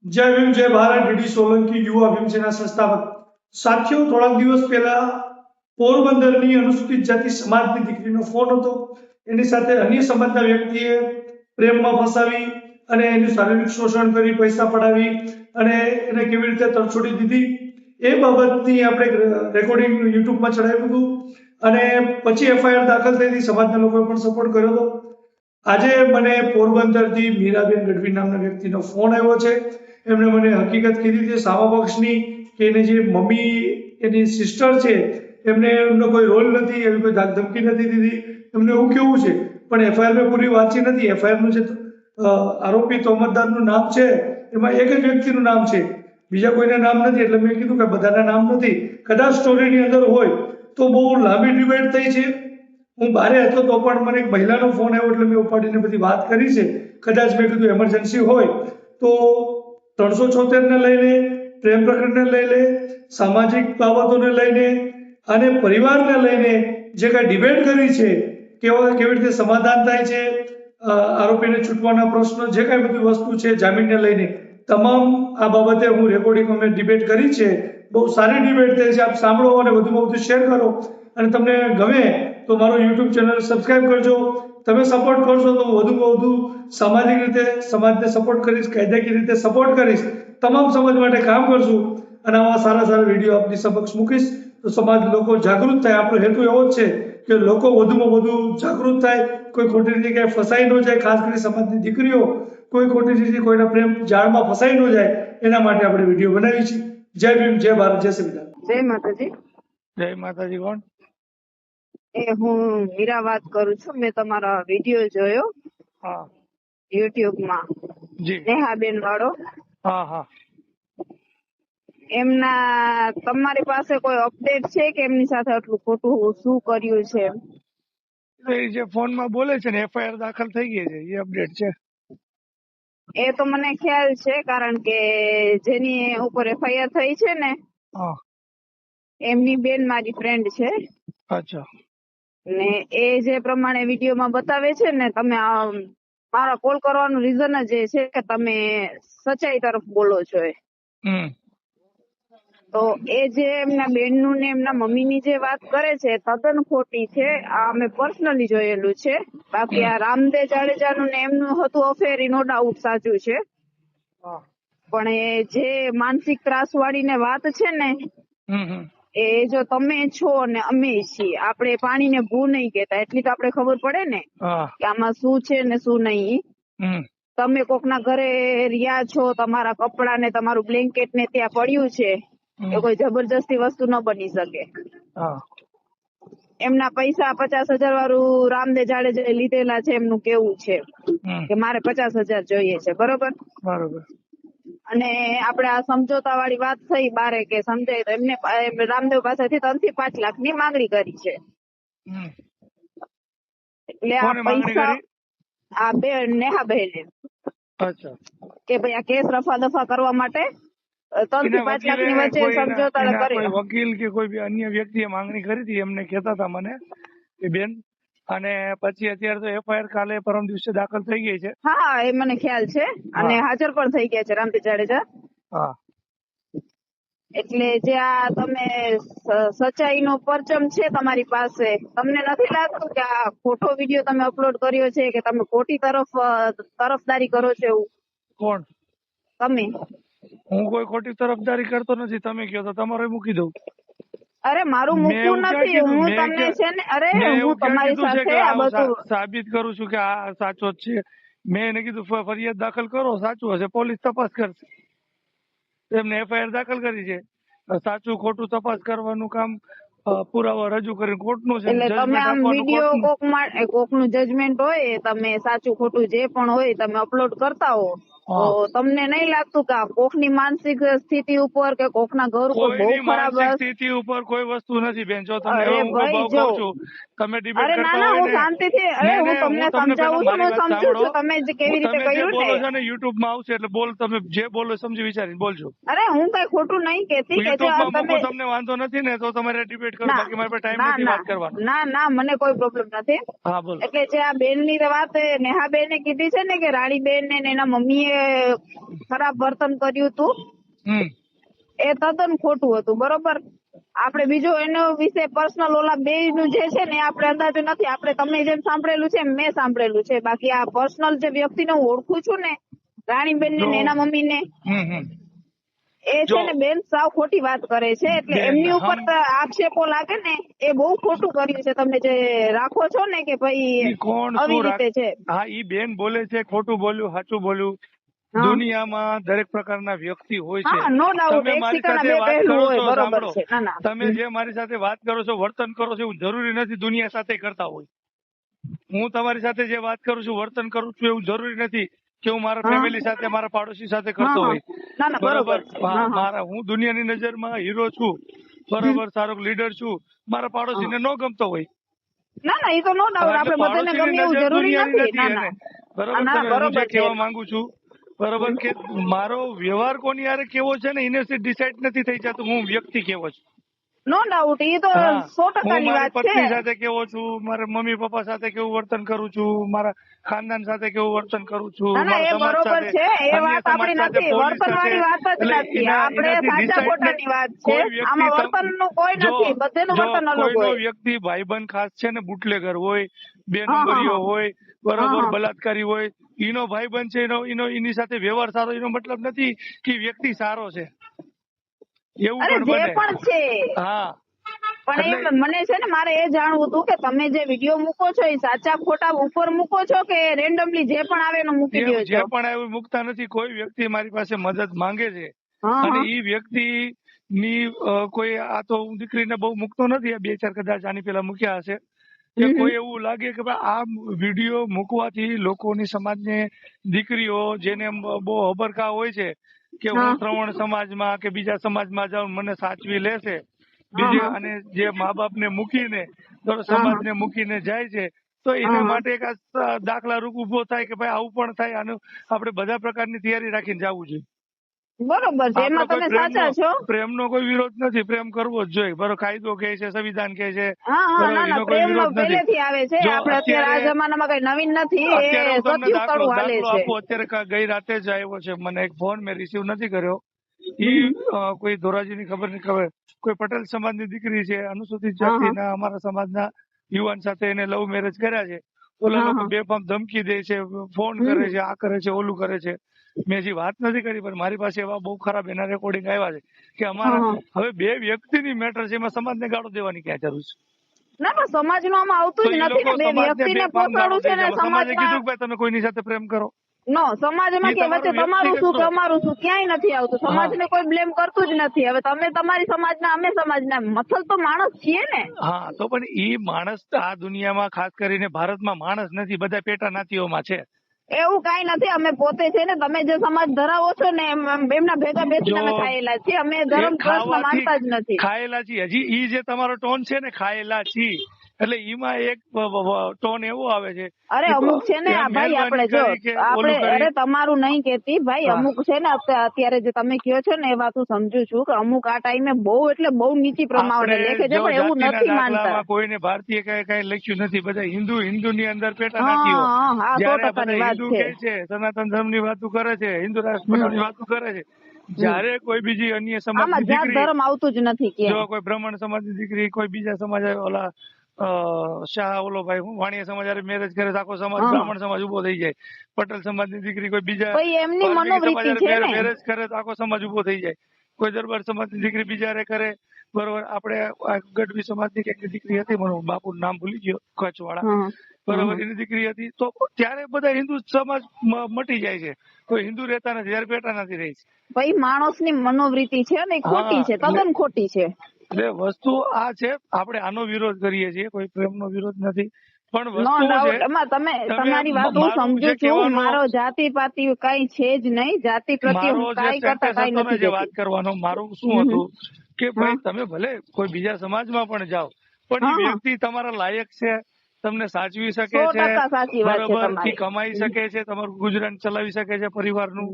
જય ભીમ જય ભારત ડીડી સોલંકી યુવા ભીમસેના સંસ્થાપક સાથીઓ થોડાક દિવસ પહેલા પોરબંદરની અનુસૂચિત જાતિ સમાજની દીકરીનો ફોન હતો. એની સાથે અન્ય સમાજના વ્યક્તિએ પ્રેમમાં ફસાવી અને એનું શારીરિક શોષણ કરી પૈસા પડાવી અને એને કેવી રીતે તરછોડી દીધી એ બાબતની આપણે રેકોર્ડિંગ યુટ્યુબમાં ચડાવ્યું હતું અને પછી એફઆઈઆર દાખલ થઈ હતી. સમાજના લોકોએ પણ સપોર્ટ કર્યો હતો. આજે મને પોરબંદરથી મીરાબેન ગઢવી નામના વ્યક્તિનો ફોન આવ્યો છે. એમણે મને હકીકત કીધી છે સામા પક્ષની કે એની જે મમ્મી એની સિસ્ટર છે એમને એમનો કોઈ રોલ નથી, એવી કોઈ ધમકી નથી દીધી. એમને એવું કેવું છે પણ એફઆઈઆર મેં પૂરી વાંચી નથી. એફઆઈઆરનું જે આરોપી તોહમતદારનું નામ છે એમાં એક જ વ્યક્તિનું નામ છે, બીજા કોઈના નામ નથી. એટલે મેં કીધું કે બધાના નામ નથી, કદાચ સ્ટોરીની અંદર હોય તો બહુ લાંબી ડિબેટ થઈ છે. હું બહાર હતો તો પણ મને એક મહિલાનો ફોન આવ્યો એટલે મેં ઉપાડીને બધી વાત કરી છે. કદાચ મેં કીધું એમરજન્સી હોય તો 376 ને લઈને, પ્રેમ પ્રકરણને લઈને, સામાજિક બાબતોને લઈને અને પરિવારને લઈને જે કાંઈ ડિબેટ કરી છે, કેવી રીતે સમાધાન થાય છે, આરોપીને છૂટવાના પ્રશ્નો, જે કાંઈ બધી વસ્તુ છે જામીનને લઈને, તમામ આ બાબતે હું રેકોર્ડિંગ અમે ડિબેટ કરી છે. બહુ સારી ડિબેટ થઈ છે. આપ સાંભળો અને વધુમાં વધુ શેર કરો અને તમને ગમે તો મારું યુટ્યુબ ચેનલ સબસ્ક્રાઈબ કરજો. તમે સપોર્ટ કરશો તો વધુમાં વધુ સામાજિક રીતે સમાજને સપોર્ટ કરીશ, કાયદાકીય રીતે સપોર્ટ કરીશ, તમામ સમાજ માટે કામ કરશું અને આવા સારા સારા વિડીયો આપની સમક્ષ મૂકીશ તો સમાજ લોકો જાગૃત થાય. આપણો હેતુ એવો જ છે કે લોકો વધુમાં વધુ જાગૃત થાય, કોઈ ખોટી રીતે ક્યાંય ફસાઈ ન જાય. ખાસ કરી સમાજની દીકરીઓ કોઈ ખોટી રીતે કોઈના પ્રેમ જાળમાં ફસાઈ ન જાય એના માટે આપણે વિડીયો બનાવી છે. જય ભીમ જય ભારત જય સંવિધાન. જય માતાજી. જય માતાજી. કોણ? હું મીરા વાત કરું છું. મેં તમારો વિડીયો જોયો હા યુટ્યુબ માં, જી. નેહાબેન વાળો. હા હા. એમના તમારી પાસે કોઈ અપડેટ છે કે એમની સાથે આટલું ખોટું શું કર્યું છે? એ જે ફોન માં બોલે છે ને એફઆઈઆર દાખલ થઈ ગઈ છે એ અપડેટ છે. એ તો મને ખ્યાલ છે, કારણ કે જેની ઉપર એફઆઈઆર થઈ છે ને હા. એમની બેન મારી ફ્રેન્ડ છે. અચ્છા. ને એ જે પ્રમાણે વિડીયોમાં બતાવે છે ને, તમે મારા કોલ કરવાનું રીઝન જ એ છે કે તમે સચ્ચાઈ તરફ બોલો છો. તો એ જે એમના બેનનું ને એમના મમ્મીની જે વાત કરે છે તદ્દન ખોટી છે. આ અમે પર્સનલી જોયેલું છે. બાકી આ રામદેવ જાડેજાનું ને એમનું હતું અફેર, નો ડાઉટ સાચું છે. પણ એ જે માનસિક ત્રાસ વાળી વાત છે ને, એ જો તમે છો ને અમે છીએ, આપણે પાણીને ભૂ નહીં કહેતા, એટલી તો આપણે ખબર પડે ને કે આમાં શું છે ને શું નહીં. તમે કોકના ઘરે રહ્યા છો, તમારા કપડા ને તમારું બ્લેન્કેટ ને ત્યાં પડ્યું છે, એ કોઈ જબરજસ્તી વસ્તુ ન બની શકે. એમના પૈસા 50,000 વાળું રામદેવ જાડેજા લીધેલા છે. એમનું કેવું છે કે મારે 50,000 જોઈએ છે. બરોબર. અને આપણે આ સમજોતા વાળી વાત થઈ બારે કે સમજાય તો એમને રામદેવ પાસેથી 3 થી 5 લાખની માંગણી કરી છે. એટલે આ પૈસા આ બે નેહાબેને કે ભાઈ આ કેસ રફા દફા કરવા માટે 3 થી 5 લાખની વચ્ચે સમજોતા કરે. વકીલ કે કોઈ અન્ય વ્યક્તિએ માંગણી કરી હતી એમને કહેતા હતા મને કે બેન, અને પછી અત્યારે તો એફઆઈઆર કાલે પરમ દિવસે દાખલ થઈ ગઈ છે. હા, એ મને ખ્યાલ છે અને હાજર પણ થઈ ગયા છે રામદેવ જાડેજા. હા. એટલે જે આ તમે સચ્ચાઈનો પરચમ છે તમારી પાસે, તમને નથી લાગતું કે આ ખોટો વિડીયો તમે અપલોડ કર્યો છે કે તમે ખોટી તરફદારી કરો છો એવું? કોણ? તમે. હું કોઈ ખોટી તરફદારી કરતો નથી. તમે કહો તો તમારે મૂકી દઉં. અરે મારું મૂકવું નથી. હું તમને છે ને, અરે હું તમારી સાથે આ બધું સાબિત કરું છું કે આ સાચો જ છે. મેં એને કીધું ફરિયાદ દાખલ કરો, સાચું હશે પોલીસ તપાસ કરશે. એમને એફઆઈઆર દાખલ કરી છે. સાચું ખોટું તપાસ કરવાનું કામ પુરાવા રજૂ કરીને કોર્ટનું છે. એટલે તમે આમ વિડીયો કોકનું જજમેન્ટ હોય, તમે સાચું ખોટું જે પણ હોય તમે અપલોડ કરતા હો, તો તમને નહીં લાગતું કે કોકની માનસિક સ્થિતિ ઉપર કે કોકના ઘર ઉપર બહુ ખરાબ સ્થિતિ ઉપર કોઈ વસ્તુ નથી બેન. જો તમને કહું છું તમે ડિબેટ કરતા હોય હું શાંતિથી, હું તમને સમજાવું છું, હું સમજુ છું તમે જે કેવી રીતે કર્યું બોલો છો ને યુટ્યુબ માં આવશે એટલે બોલ, તમે જે બોલો સમજી વિચારીને બોલજો. અરે હું કઈ ખોટું નહીં કહેતી કે તમને વાંધો નથી ને તો તમારે ડિબેટ કરો, બાકી મારી પાસે ટાઈમ નથી વાત કરવાનો. ના, મને કોઈ પ્રોબ્લેમ નથી. હા બોલો. એટલે જે આ બેન ની વાત નેહાબેને કીધી છે ને કે રાણીબેન ને એના મમ્મીએ ખરાબ વર્તન કર્યું હતું હમ એ તદ્દન ખોટું હતું. બરોબર, આપણે બીજું એનો વિશે પર્સનલ ઓલા બે નું જે છે ને એ આપણે અંદાજો નથી. આપણે તમે જેમ સાંભળેલું છે એમ મેં સાંભળેલું છે. બાકી આ પર્સનલ જે વ્યક્તિને હું ઓળખું છું ને, રાણીબેન ને જો- એના મમ્મી ને, હમ એ જો છે ને બેન સાવ ખોટી વાત કરે છે. એટલે બેન, એમની ઉપર હમ. તો આક્ષેપો લાગે ને એ બહુ ખોટું કર્યું છે. તમે જે રાખો છો ને કે ભાઈ ઈ કોણ આવી શું રીતે છે. હા, ઈ બેન બોલે છે ખોટું બોલ્યું સાચું બોલ્યું. હા. દુનિયામાં દરેક પ્રકારના વ્યક્તિ હોય છે. હા, નો ડાઉટ, તમે એક મારી સિક્કાના સાથે બે વાત પહેલું કરો હોય. છો, બરોબર સાંભળો, છે. ના ના, તમે જે મારી સાથે વાત કરો છો, વર્તન કરો છો, એવું જરૂરી નથી દુનિયા સાથે કરતા હોય. હું તમારી સાથે જે વાત કરું છું, વર્તન કરું છું, એવું જરૂરી નથી કે હું મારા હા. ફેમિલી સાથે, મારા પાડોશી સાથે હા કરતો હા, હોય. ના ના, બરોબર છે. હા, હા હા. મારા હું દુનિયાની નજરમાં હીરો છું, બરોબર, સારો લીડર છું. મારા પાડોશીને ન ગમતો હોય. ના ના, એ તો નો ડાઉટ, એટલે આપણે બધાને પાડોશીની ગમે એવું નજર જરૂરી દુનિયાની નથી. ના નથી ના, એને. બરોબર, ના તમે હું બરોબર જે છે. કહેવા માંગુ છું, બરોબર, કે મારો વ્યવહાર કોની હારે કેવો છે ને એને ડિસાઈડ નથી થઈ જતું હું વ્યક્તિ કેવો છું. નો ડાઉટ, એ તો હા, 100% હું ની મારી વાત છે. પત્ની સાથે કેવો છું, મારા મમ્મી પપ્પા સાથે કેવું વર્તન કરું છું, મારા ખાનદાન સાથે કેવું વર્તન કરું ના છું, ના, મારા એ સમાજ બરોબર સાથે, છે. એ અન્ય વાત સમાજ આપણી સાથે, નથી. પોલીસ વર્તન સાથે. વાળી વાત જ એટલે નથી. આપણે એનાથી સાચા decide ખોટા ની વાત છે. કોઈ વ્યક્તિ આમાં વર્તન નું કોઈ જો નથી. બધેનું જો વર્તન અલગ કોઈનો હોય. વ્યક્તિ ભાઈબંધ ખાસ છે ને, બુટલેગર હોય, બે હા હા નંબરીઓ હા. હોય, હા બરોબર, હા. બલાત્કારી હોય, એનો ભાઈબંધ છે, એની સાથે વ્યવહાર સારો, એનો મતલબ નથી કે વ્યક્તિ સારો છે. એવું અરે પણ જે બને. પણ છે, હા, પણ એટલે એ મને છે ને મારે એ જાણવું હતું કે તમે જે વિડીયો મૂકો છો એ સાચા ખોટા ઉપર મૂકો છો કે રેન્ડમલી જે પણ આવે એનો મૂકી દો જે છો? પણ એવું મુકતા નથી. કોઈ વ્યક્તિ મારી પાસે મદદ માંગે છે હા અને હા. ઈ વ્યક્તિ ની કોઈ, આ તો હું દીકરીને બહુ મૂકતો નથી, આ બે ચાર કદાચ આની પેલા મૂક્યા હશે, કે હમ હમ. કોઈ એવું લાગે કે ભાઈ આ વિડીયો મૂકવાથી લોકોની સમાજને દીકરીઓ જેને બહુ અબરખા હોય છે કે હા હું શ્રવણ સમાજમાં કે બીજા સમાજમાં જાઉં મને સાચવી લેશે, હા બીજે, હા. અને જે મા બાપને મૂકીને હા સમાજને મૂકીને જાય છે, તો હા એના હા. માટે એક આ દાખલા રૂપ ઉભો થાય કે ભાઈ આવું પણ થાય, આનું આપણે બધા પ્રકારની તૈયારી રાખીને જવું જોઈએ. બરોબર છે, આપણો એમાં કોઈ તમે સાચા છો. પ્રેમનો કોઈ વિરોધ નથી, પ્રેમ કરવો જ જોઈએ. બરોબર, કાયદો કહે છે, સંવિધાન કહે છે, હા હા, બરોબર, ના ના, એનો કોઈ પ્રેમ વિરોધ નથી. પહેલેથી આવે છે. જો આપણે અત્યારે આ જમાનામાં કઈ નવીન નથી. અત્યારે એ હું તમને સતયુગ કડું હાલે દાખલો છે. આપું. અત્યારે ગઈ રાતે જ આવ્યો છે મને એક ફોન, મેં રિસીવ નથી કર્યો. ઈ હમ. કોઈ ધોરાજીની ખબર નહીં, ખબર કોઈ પટેલ સમાજની દીકરી છે, અનુસૂચિત હા હા. જાતિના અમારા સમાજના યુવાન સાથે એને લવ મેરેજ કર્યા છે. ઓલા હા લોકો હા. બેફામ ધમકી દે છે, ફોન હમ. કરે છે, આ કરે છે, ઓલું કરે છે. મેં હજી વાત નથી કરી, પણ મારી પાસે એવા બહુ ખરાબ એના રેકોર્ડિંગ આવ્યા છે કે હા અમારા હા. હવે બે વ્યક્તિની મેટર છે, એમાં સમાજને ગાળો દેવાની ક્યાં જરૂર છે? ના પણ સમાજનું આમાં આવતું તો જ એ નથી લોકો ને. બે સમાજને વ્યક્તિને બેફામ ગાળો પોસાડવું દે છે છે. ને સમાજે કીધું કે સમાજમાં. ભાઈ તમે કોઈની સાથે પ્રેમ કરો, નો, સમાજમાં એ કે વચ્ચે તમારું તમારું શું વ્યક્તિગત કે અમારું શું ક્યાંય નથી આવતું. હા સમાજને કોઈ બ્લેમ કરતું જ નથી. હવે તમે તમારી સમાજના, અમે સમાજના, મથલ તો માણસ છીએ ને. હા, તો પણ ઈ માણસ આ દુનિયામાં, ખાસ કરીને ભારતમાં, માણસ નથી, બધા પેટા નાતીઓમાં છે. એવું કઈ નથી. અમે પોતે છે ને, તમે જે સમાજ ધરાવો છો ને એમના ભેગા બેસીને જો અમે ખાયેલા છીએ. અમે એ ધર્મ પ્રશ્ન ખાવાથી માનતા જ નથી. ખાયેલા છીએ, હજી ઈ જે તમારો ટોન છે ને, ખાયેલા છી, એટલે ઈમાં એક ટોન એવો આવે છે અરે કે અમુક છે ને, આ ભાઈ મહેરબાની આપણે જો કરી કે આપણે, ઓલું કરી. અરે તમારું નહીં કેતી ભાઈ, હા, અમુક છે ને અત્યારે જે તમે કયો છો ને એ વાત હું સમજુ છું કે અમુક આ ટાઈમે બહુ એટલે બહુ નીચી પ્રમાણે આપણે લેખે છે, જો પણ એવું જાતિના નથી માનતા. દાખલામાં કોઈને ભારતીય કઈ લખ્યું નથી. બધા હિન્દુની અંદર પેટા હા નાતીઓ. હા હા, જયારે આ 100% બધા ની વાત હિન્દુ છે. કે છે, સનાતન ધર્મની વાતો કરે છે, હિન્દુ રાષ્ટ્ર હમ બનાવવાની વાતો કરે છે, હમ. જયારે કોઈ બીજી અન્ય સમાજની આમાં જાત દીકરી, ધર્મ આવતું જ નથી જો ક્યાંય. કોઈ બ્રાહ્મણ સમાજની દીકરી કોઈ બીજા સમાજ ઓલા શાહ ઓલો ભાઈ હું વાણિયા સમાજ હારે મેરેજ કરે તો આખો સમાજ, હા હા, બ્રાહ્મણ સમાજ ઉભો થઈ જાય. પટેલ સમાજની દીકરી કોઈ બીજા ભાઈ એમની વાલ્મીકી સમાજ મનોવૃત્તિ છે હારે ને. મેરેજ કરે તો આખો સમાજ ઉભો થઈ જાય. કોઈ દરબાર સમાજની દીકરી બીજા હારે કરે, બરોબર. આપણે આ ગઢવી સમાજની કઈક દીકરી હતી, મને બાપુનું નામ ભૂલી ગયો, કચ્છ વાળા, હા હા બરોબર, હા. એની દીકરી હતી. તો ત્યારે બધા હિન્દુ સમાજ મટી જાય છે, કોઈ હિન્દુ રહેતા નથી, ત્યારે પેટા નથી રહી છે. ભાઈ માણસની મનોવૃત્તિ છે ને એ ખોટી હા, છે, તદ્દન ખોટી છે. એટલે વસ્તુ આ છે, આપણે આનો વિરોધ કરીએ છીએ, કોઈ પ્રેમનો વિરોધ નથી. પણ નો વસ્તુ છે, ડાઉટ, એમાં તમે તમે તમારી વાત હું મારું સમજુ જે છું. કહેવાનો, મારો જાતિ પાતિ કઈ છે જ નહીં. જાતિ પ્રત્યે મારો હું જે કાંઈ કરતા સેન્ટેન્સ કાંઈ હતો ને, નથી જે વાત કેતી. કરવાનો, મારું શું હમ હમ. હતું કે હા ભાઈ તમે ભલે કોઈ બીજા સમાજમાં પણ જાઓ, પણ એ હા હા, વ્યક્તિ તમારા લાયક છે, તમને સાચવી શકે છે, 100% સાચી વાત છે બરોબર, થી તમારી. કમાઈ હમ શકે છે, તમારું ગુજરાન ચલાવી શકે છે પરિવારનું,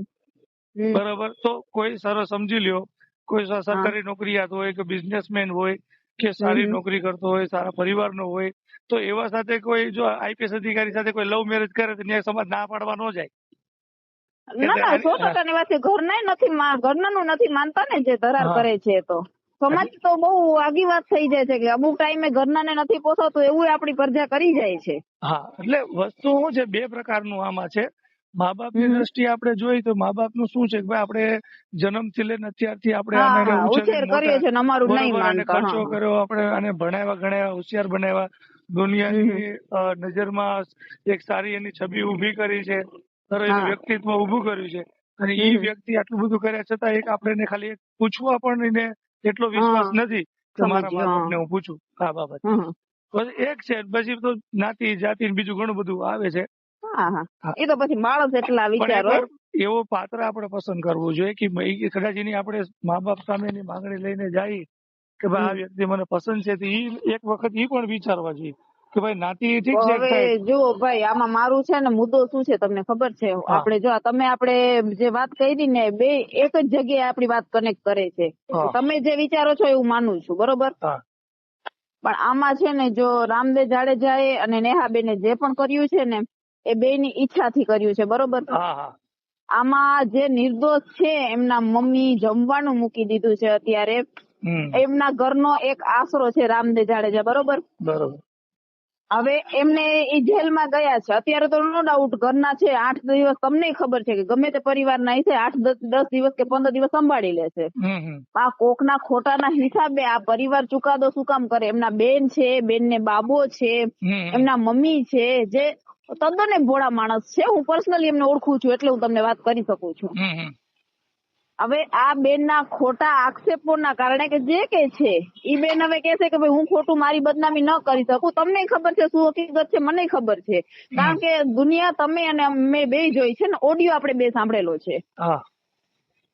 હમ હમ. બરોબર. તો કોઈ સરસ સમજી લ્યો, કોઈ હા. સરકારી નોકરીયાત હોય કે બિઝનેસમેન હોય કે હમ સારી હમ. નોકરી કરતો હોય, સારા પરિવારનો હોય, તો એવા સાથે કોઈ જો આઈપીએસ અધિકારી સાથે કોઈ લવ મેરેજ કરે તો ન્યાય સમાજ ના પાડવા ન જાય. ના ના 100% ની વાત છે. ઘરનાનું નથી માનતા ને જે ધરાર હા. કરે છે તો સમાજ તો બહુ આગી વાત થઈ જાય છે કે અમુક ટાઈમે ઘરનાને નથી પોસાતું એવું આપણી પ્રજા કરી જાય છે. હા, એટલે વસ્તુ શું છે, બે પ્રકારનું આમાં છે. મા બાપની હમ. દ્રષ્ટિએ આપણે જોઈએ તો મા બાપનું શું છે કે ભાઈ આપણે જન્મથી લઈને અત્યારથી આપણે હા આને હા ઉછેર ઉછેરીને કર્યો મોટા, છે ને અમારું નહીં બરોબર, અને માનતા. ખર્ચો હા કર્યો, આપણે આને ભણાવ્યા ગણાવ્યા, હોશિયાર બનાવ્યા, દુનિયાની નજરમાં એક સારી એની છબી ઊભી કરી છે, સારું એનું હા. વ્યક્તિત્વ ઊભું કર્યું છે, અને એ હમ. વ્યક્તિ આટલું બધું કર્યા છતાં એક આપણે એને ખાલી એક પૂછવા પણ એને એટલો વિશ્વાસ હા નથી કે મારા મા સમજ્યું. બાપને હું પૂછું આ બાબત. હા બસ એક છે, પછી તો જ્ઞાતિ જાતિ ને બીજું ઘણું બધું આવે છે. હા હા હા. એ તો પછી માણસ એટલા પણ વિચારો. એકવાર એવો પાત્ર આપણે પસંદ કરવું જોઈએ કે ભાઈ કદાચ એની આપણે મા બાપ સામેની માંગણી લઈને જાય કે ભાઈ આ વ્યક્તિ મને પસંદ છે, તો એક વખત ઈ પણ વિચારવા જોઈએ કે ભાઈ નાતી ઠીક છે હવે સાહેબ. જુઓ ભાઈ આમાં મારું છે ને મુદ્દો શું છે તમને ખબર છે? હા. આપણે જો આપણે જે વાત કરી ને બે એક જ જગ્યાએ આપણી વાત કનેક્ટ કરે છે. હા. તમે જે વિચારો છો એવું માનું છું, બરોબર? હા. પણ આમાં છે ને જો રામદેવ જાડેજાએ અને નેહાબેને જે પણ કર્યું છે ને એ બેયની ઈચ્છાથી કર્યું છે, બરોબર? હા. હા. આમાં જે નિર્દોષ છે એમના મમ્મી જમવાનું મૂકી દીધું છે અત્યારે. એમના ઘરનો એક આશરો છે રામદેવ જાડેજા, બરોબર? બરોબર. હવે એમને એ જેલમાં ગયા છે અત્યારે તો નો ડાઉટ ઘરના છે 8 દિવસ તમને ખબર છે કે ગમે તે પરિવારના હશે 8-10 દિવસ કે 15 દિવસ સંભાળી લેશે. આ કોકના ખોટાના હિસાબે આ પરિવાર ચુકાદો શું કામ કરે? એમના બેન છે, બેનને બાબો છે, એમના મમ્મી છે, જે તદ્દન ભોળા માણસ છે. હું પર્સનલી એમને ઓળખું છું એટલે હું તમને વાત કરી શકું છું. હવે આ બેનના ખોટા આક્ષેપોના કારણે કે જે કે છે ઈ બેન હવે કહેશે કે ભાઈ હું ખોટું મારી બદનામી ન કરી શકું. તમને ખબર છે શું હકીકત છે, મને ખબર છે, કારણ કે દુનિયા તમે અને મેં બે જોઈ છે ને, ઓડિયો આપણે બે સાંભળેલો છે.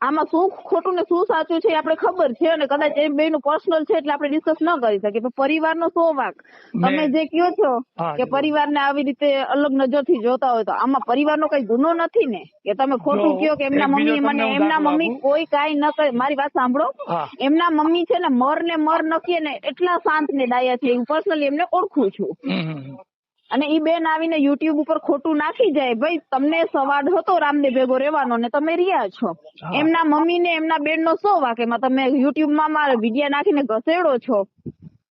આમાં શું ખોટું ને શું સાચું છે આપણે ખબર છે, અને કદાચ એ બેનું પર્સનલ છે એટલે આપણે ડિસ્કસ ન કરી શકીએ. પણ પરિવારનો સો વાંક. તમે જે કહો છો કે પરિવારને આવી રીતે અલગ નજરથી જોતા હોય, તો આમાં પરિવારનો કઈ ગુનો નથી ને કે તમે ખોટું કહો કે એમના મમ્મી મને એમના મમ્મી કોઈ કાંઈ ન કરે. મારી વાત સાંભળો, એમના મમ્મી છે ને મર નકીએ ને એટલા શાંત ને ડાયા છે. હું પર્સનલી એમને ઓળખું છું. અને ઈ બેન આવીને યુટ્યુબ ઉપર ખોટું નાખી જાય, ભાઈ તમને સવાદ હતો રામદેવ ભેગો રહેવાનો ને તમે રહ્યા છો. એમના મમ્મી ને એમના બેન નો સો વાક, એમાં તમે યુટ્યુબમાં મારા વિડિયા નાખીને ઘસેડો છો.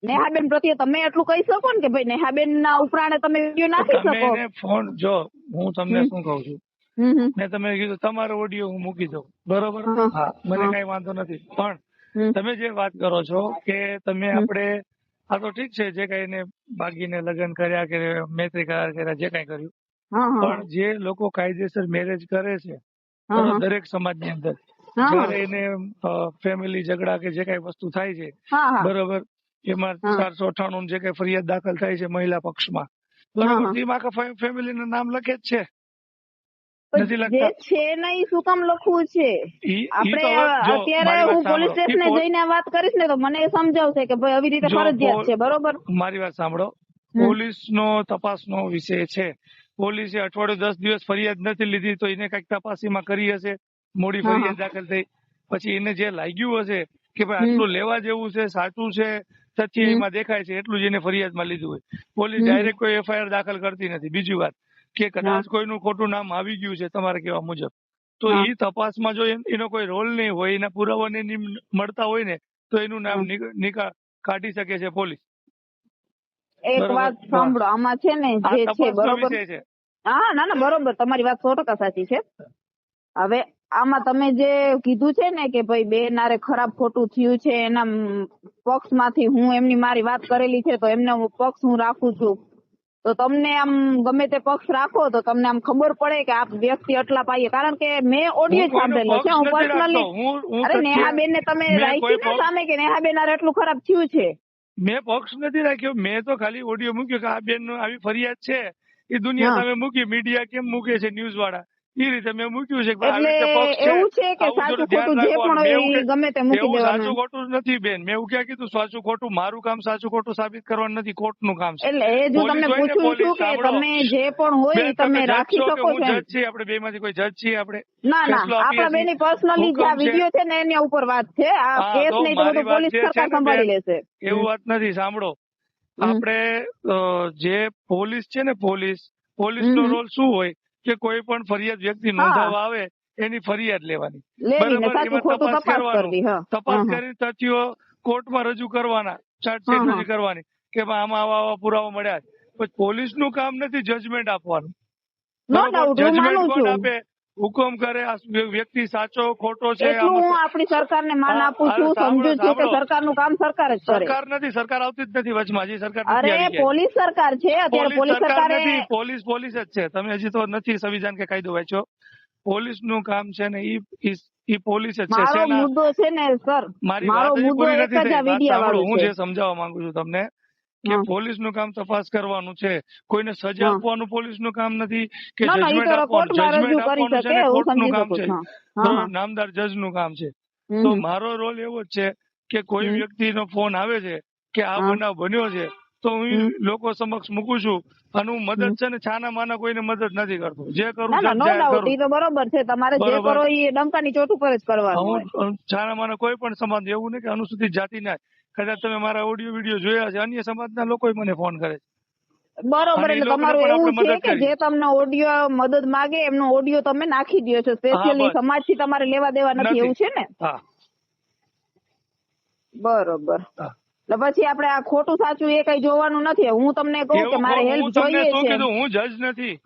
નેહાબેન પ્રત્યે તમે એટલું કહી શકો ને કે ભાઈ નેહાબેન ના ઉપરાણે તમે વિડિયો નાખી શકો. ફોન જો હું તમને શું કહું છું, મેં તમે કીધું તમારો ઓડિયો હું મૂકી દઉં, બરોબર? હા, મને કઈ વાંધો નથી. પણ તમે જે વાત કરો છો કે તમે આપણે આ તો ઠીક છે, જે કઈ એને બાગીને લગ્ન કર્યા કે મૈત્રી કરાર કર્યા, જે કઈ કર્યું, પણ જે લોકો કાયદેસર મેરેજ કરે છે દરેક સમાજની અંદર, જયારે એને ફેમિલી ઝઘડા કે જે કઈ વસ્તુ થાય છે, બરોબર, એમાં 498 જે કઈ ફરિયાદ દાખલ થાય છે મહિલા પક્ષમાં, બરોબર, તેમાં આખા ફેમિલીનું નામ લખે જ છે, નથી લખતા? છે નહીં, શું કામ લખવું છે? આપણે અત્યારે હું પોલીસ સ્ટેશને જઈને વાત કરીશ ને તો મને સમજાવશે કે ભાઈ આવી રીતે ફરજિયાત છે, બરોબર? મારી વાત સાંભળો, પોલીસનો તપાસનો વિષય છે. પોલીસે અઠવાડિયું 10 દિવસ ફરિયાદ નથી લીધી તો એને કઈક તપાસીમાં કરી હશે, મોડી ફરિયાદ દાખલ થઈ, પછી એને જે લાગ્યું હશે કે ભાઈ આટલું લેવા જેવું છે, સાચું છે, તથ્ય એમાં દેખાય છે, એટલું જ એને ફરિયાદમાં લીધું હોય. પોલીસ ડાયરેક્ટ કોઈ એફઆઈઆર દાખલ કરતી નથી. બીજી વાત કે કદાચ કોઈનું ખોટું નામ આવી ગયું છે તમારે કહેવા મુજબ, તો એ તપાસમાં જો એનો કોઈ રોલ નહીં હોય, એના પુરાવા મળતા હોય ને, તો એનું નામ કાઢી શકે છે પોલીસ. એક વાત સાંભળો, આમાં છે ને જે છે, બરોબર? હા, ના બરોબર, તમારી વાત 100% સાચી છે. હવે આમાં તમે જે કીધું છે ને કે ભાઈ બે નારે ખરાબ ખોટું થયું છે, એના પક્ષમાંથી હું એમની મારી વાત કરેલી છે તો એમનો પક્ષ હું રાખું છું. તો તમને આમ ગમે તે પક્ષ રાખો તો તમને આમ ખબર પડે કે આ વ્યક્તિ આટલા પાઈએ, કારણ કે મેં ઓડિયો સાંભળેલો છે. હું પર્સનલી અરે નેહાબેન ને તમે રાખી ને સામે કે નેહાબેન આરે એટલું ખરાબ થયું છે? મેં પક્ષ નથી રાખ્યો, મેં તો ખાલી ઓડિયો મૂક્યો કે આ બેન આવી ફરિયાદ છે, એ દુનિયા સામે મૂકી. મીડિયા કેમ મૂકે છે ન્યૂઝ વાળા, એ રીતે મેં મૂક્યું છે. એટલે એવું છે કે સાચું ખોટું જે પણ હોય એ ગમે તે મૂકી દેવાનું. સાચું ખોટું નથી બેન, મેં એવું ક્યાં કીધું સાચું ખોટું? મારું કામ સાચું ખોટું સાબિત કરવાનું નથી, કોર્ટનું કામ છે. એટલે એ જો તમને પૂછું છું કે તમે જે પણ હોય તમે રાખી શકો છો. જજ છીએ આપણે, બે માંથી કોઈ જજ છીએ આપણે? ના આપણા બેની પર્સનલી જે આ વિડિયો છે ને એની ઉપર વાત છે. આ કેસ નહીં તો બધું પોલીસ સરકાર સંભાળી લેશે. એવું વાત નથી. સાંભળો, આપણે જે પોલીસ છે ને, પોલીસનો રોલ શું હોય કે કોઈ પણ ફરિયાદ વ્યક્તિ હા. નોંધાવવા આવે એની ફરિયાદ લેવાની, લેવી ને બરાબર? સાચું એમાં ખોટું તપાસ તપાસ કરવાનું, કરવી. હા તપાસ હા, કરી તથ્યો કોર્ટમાં રજૂ કરવાના, ચાર્જશીટ હા, હા. રજૂ કરવાની કે ભાઈ આમાં આવા પુરાવા મળ્યા છે. પછી પોલીસનું કામ નથી જજમેન્ટ આપવાનું, નો બરોબર? ડાઉટ હું જજમેન્ટ માનું કોણ છું. આપે? હુકમ કરે આ વ્યક્તિ સાચો ખોટો છે. એટલું આમાં હું આપણી સરકારને માન આપું અરે છું, સાંભળો, સમજુ છું કે સાંભળો. સરકારનું કામ સરકાર જ કરે. સરકાર નથી, સરકાર આવતી જ નથી વચમાં, હજી સરકાર નથી અરે આવી ગઈ. પોલીસ સરકાર છે અત્યારે. પોલીસ પોલીસ સરકાર સરકારે નથી, પોલીસ જ છે. તમે હજી તો નથી સંવિધાન કે કાયદો વાંચ્યો. પોલીસ નું કામ છે ને ઈ પોલીસ જ છે. મારો સેના. મુદ્દો છે ને સર, મારી મારો વાત હજી મુદ્દો પૂરી એક નથી જ થઈ. આ વાત વીડિયા સાંભળો, વાળું હું છે. જે સમજાવવા માંગુ છું તમને કે હા. પોલીસ નું કામ તપાસ કરવાનું છે, કોઈને સજા હા. આપવાનું પોલીસ નું કામ નથી કે ના ના, ઈ જજમેન્ટ તો આપવાનું. કોર્ટમાં જજમેન્ટ રજૂ કરી આપવાનું છે શકે, ને હું કોર્ટ નું સમજી કામ શકું છે, છું. હા હા. નામદાર જજ નું કામ છે. હમ, તો હમ. મારો રોલ એવો જ છે કે કોઈ હમ. વ્યક્તિનો ફોન આવે છે કે આ હા. બનાવ બન્યો છે, તો હું હમ. લોકો સમક્ષ મૂકું છું અને હું હમ. મદદ છે ને છાના માના કોઈને મદદ નથી કરતો. જે કરું ના ના, જગ નો જાહેર ડાઉટ, કરું, ઈ તો બરોબર છે. તમારે જે બરોબર? કરો એ ડંકાની ચોટ ઉપર જ કરવાનું હોય. હું છાના માના કોઈ પણ સમાજ, એવું નહીં કે અનુસૂચિત જાતિ ના. કદાચ તમે મારા ઓડિયો વિડીયો જોયા છે, અન્ય સમાજના લોકો મને ફોન કરે છે બરોબર, અને એ એટલે લોકોને તમારું પણ આપણે એવું છે મદદ કે કરી. જે તમને ઓડિયો મદદ માંગે એમનો ઓડિયો તમે નાખી દો છો, હા, સ્પેશિયલી બસ. સમાજથી તમારે લેવા દેવા નથી, એવું છે ને? હા બરોબર. હા. એટલે પછી આપણે આ ખોટું સાચું એ કઈ જોવાનું નથી. હું તમને કહું કે એવું મારે હેલ્પ હું તમને જોઈએ શું છે. કીધું? હું જજ નથી.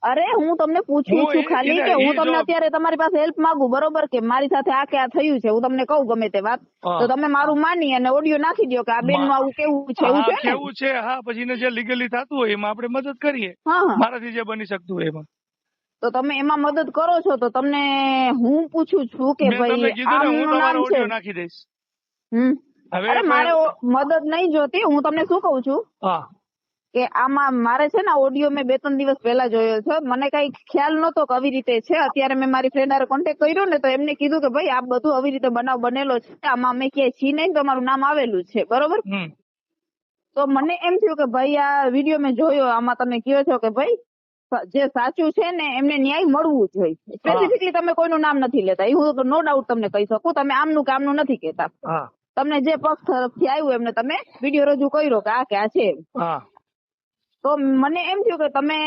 અરે હું તમને પૂછું હું છું ખાલી કે હું તમને જો અત્યારે તમારી પાસે હેલ્પ માંગુ, બરોબર? કે મારી સાથે આ કે આ થયું છે, હું તમને કહું ગમે તે વાત, હા. તો તમે મારું માની અને ઓડિયો નાખી દો કે આ બેન નું આવું કેવું છે, એવું હા, છે ને? કેવું છે? હા, પછી એને જે લીગલી થતું હોય એમાં આપણે મદદ કરીએ, હા હા. મારાથી જે બની શકતું હોય એમાં. તો તમે એમાં મદદ કરો છો, તો તમને હું પૂછું છું કે મેં તમને ભાઈ કીધું ને, હું આમનું નામ તમારો છે. ઓડિયો નાખી દઈશ. હમ. હવે અરે મારે મદદ નહીં જોતી. હું તમને શું કઉ છું હા કે આમાં મારે છે ને ઓડિયો મેં 2-3 દિવસ પહેલા જોયો છે. મને કઈ ખ્યાલ નતો કે આવી રીતે છે. અત્યારે મેં મારી ફ્રેન્ડ હારે કોન્ટેક્ટ કર્યો ને, તો એમને કીધું કે ભાઈ આ બધું આવી રીતે બનાવ બનેલો છે, આમાં અમે ક્યાંય છી નહીં, તમારું નામ આવેલું છે, બરોબર? હમ તો મને એમ થયું કે ભાઈ આ વિડીયો મેં જોયો, આમાં તમે કહો છો કે ભાઈ જે સાચું છે ને એમને ન્યાય મળવું જોઈએ. સ્પેસિફિકલી તમે કોઈનું નામ નથી લેતા, એ હું નો ડાઉટ તમને કહી શકું. તમે આમનું કે આમનું નથી કહેતા. હા તમને જે પક્ષ તરફથી આવ્યું એમને તમે વિડીયો રજૂ કર્યો કે આ છે. હા. તો મને એમ થયું કે તમે